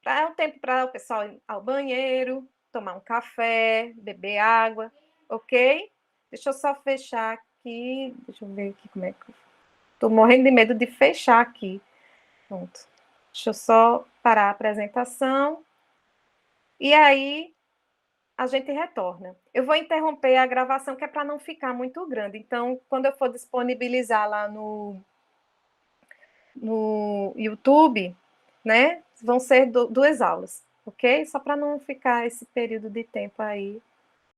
É um tempo para o pessoal ir ao banheiro, tomar um café, beber água, ok? Deixa eu só fechar aqui. Deixa eu ver aqui como é que... Estou morrendo de medo de fechar aqui. Pronto. Deixa eu só parar a apresentação. E aí, a gente retorna. Eu vou interromper a gravação, que é para não ficar muito grande. Então, quando eu for disponibilizar lá no YouTube, né, vão ser 2 aulas, ok? Só para não ficar esse período de tempo aí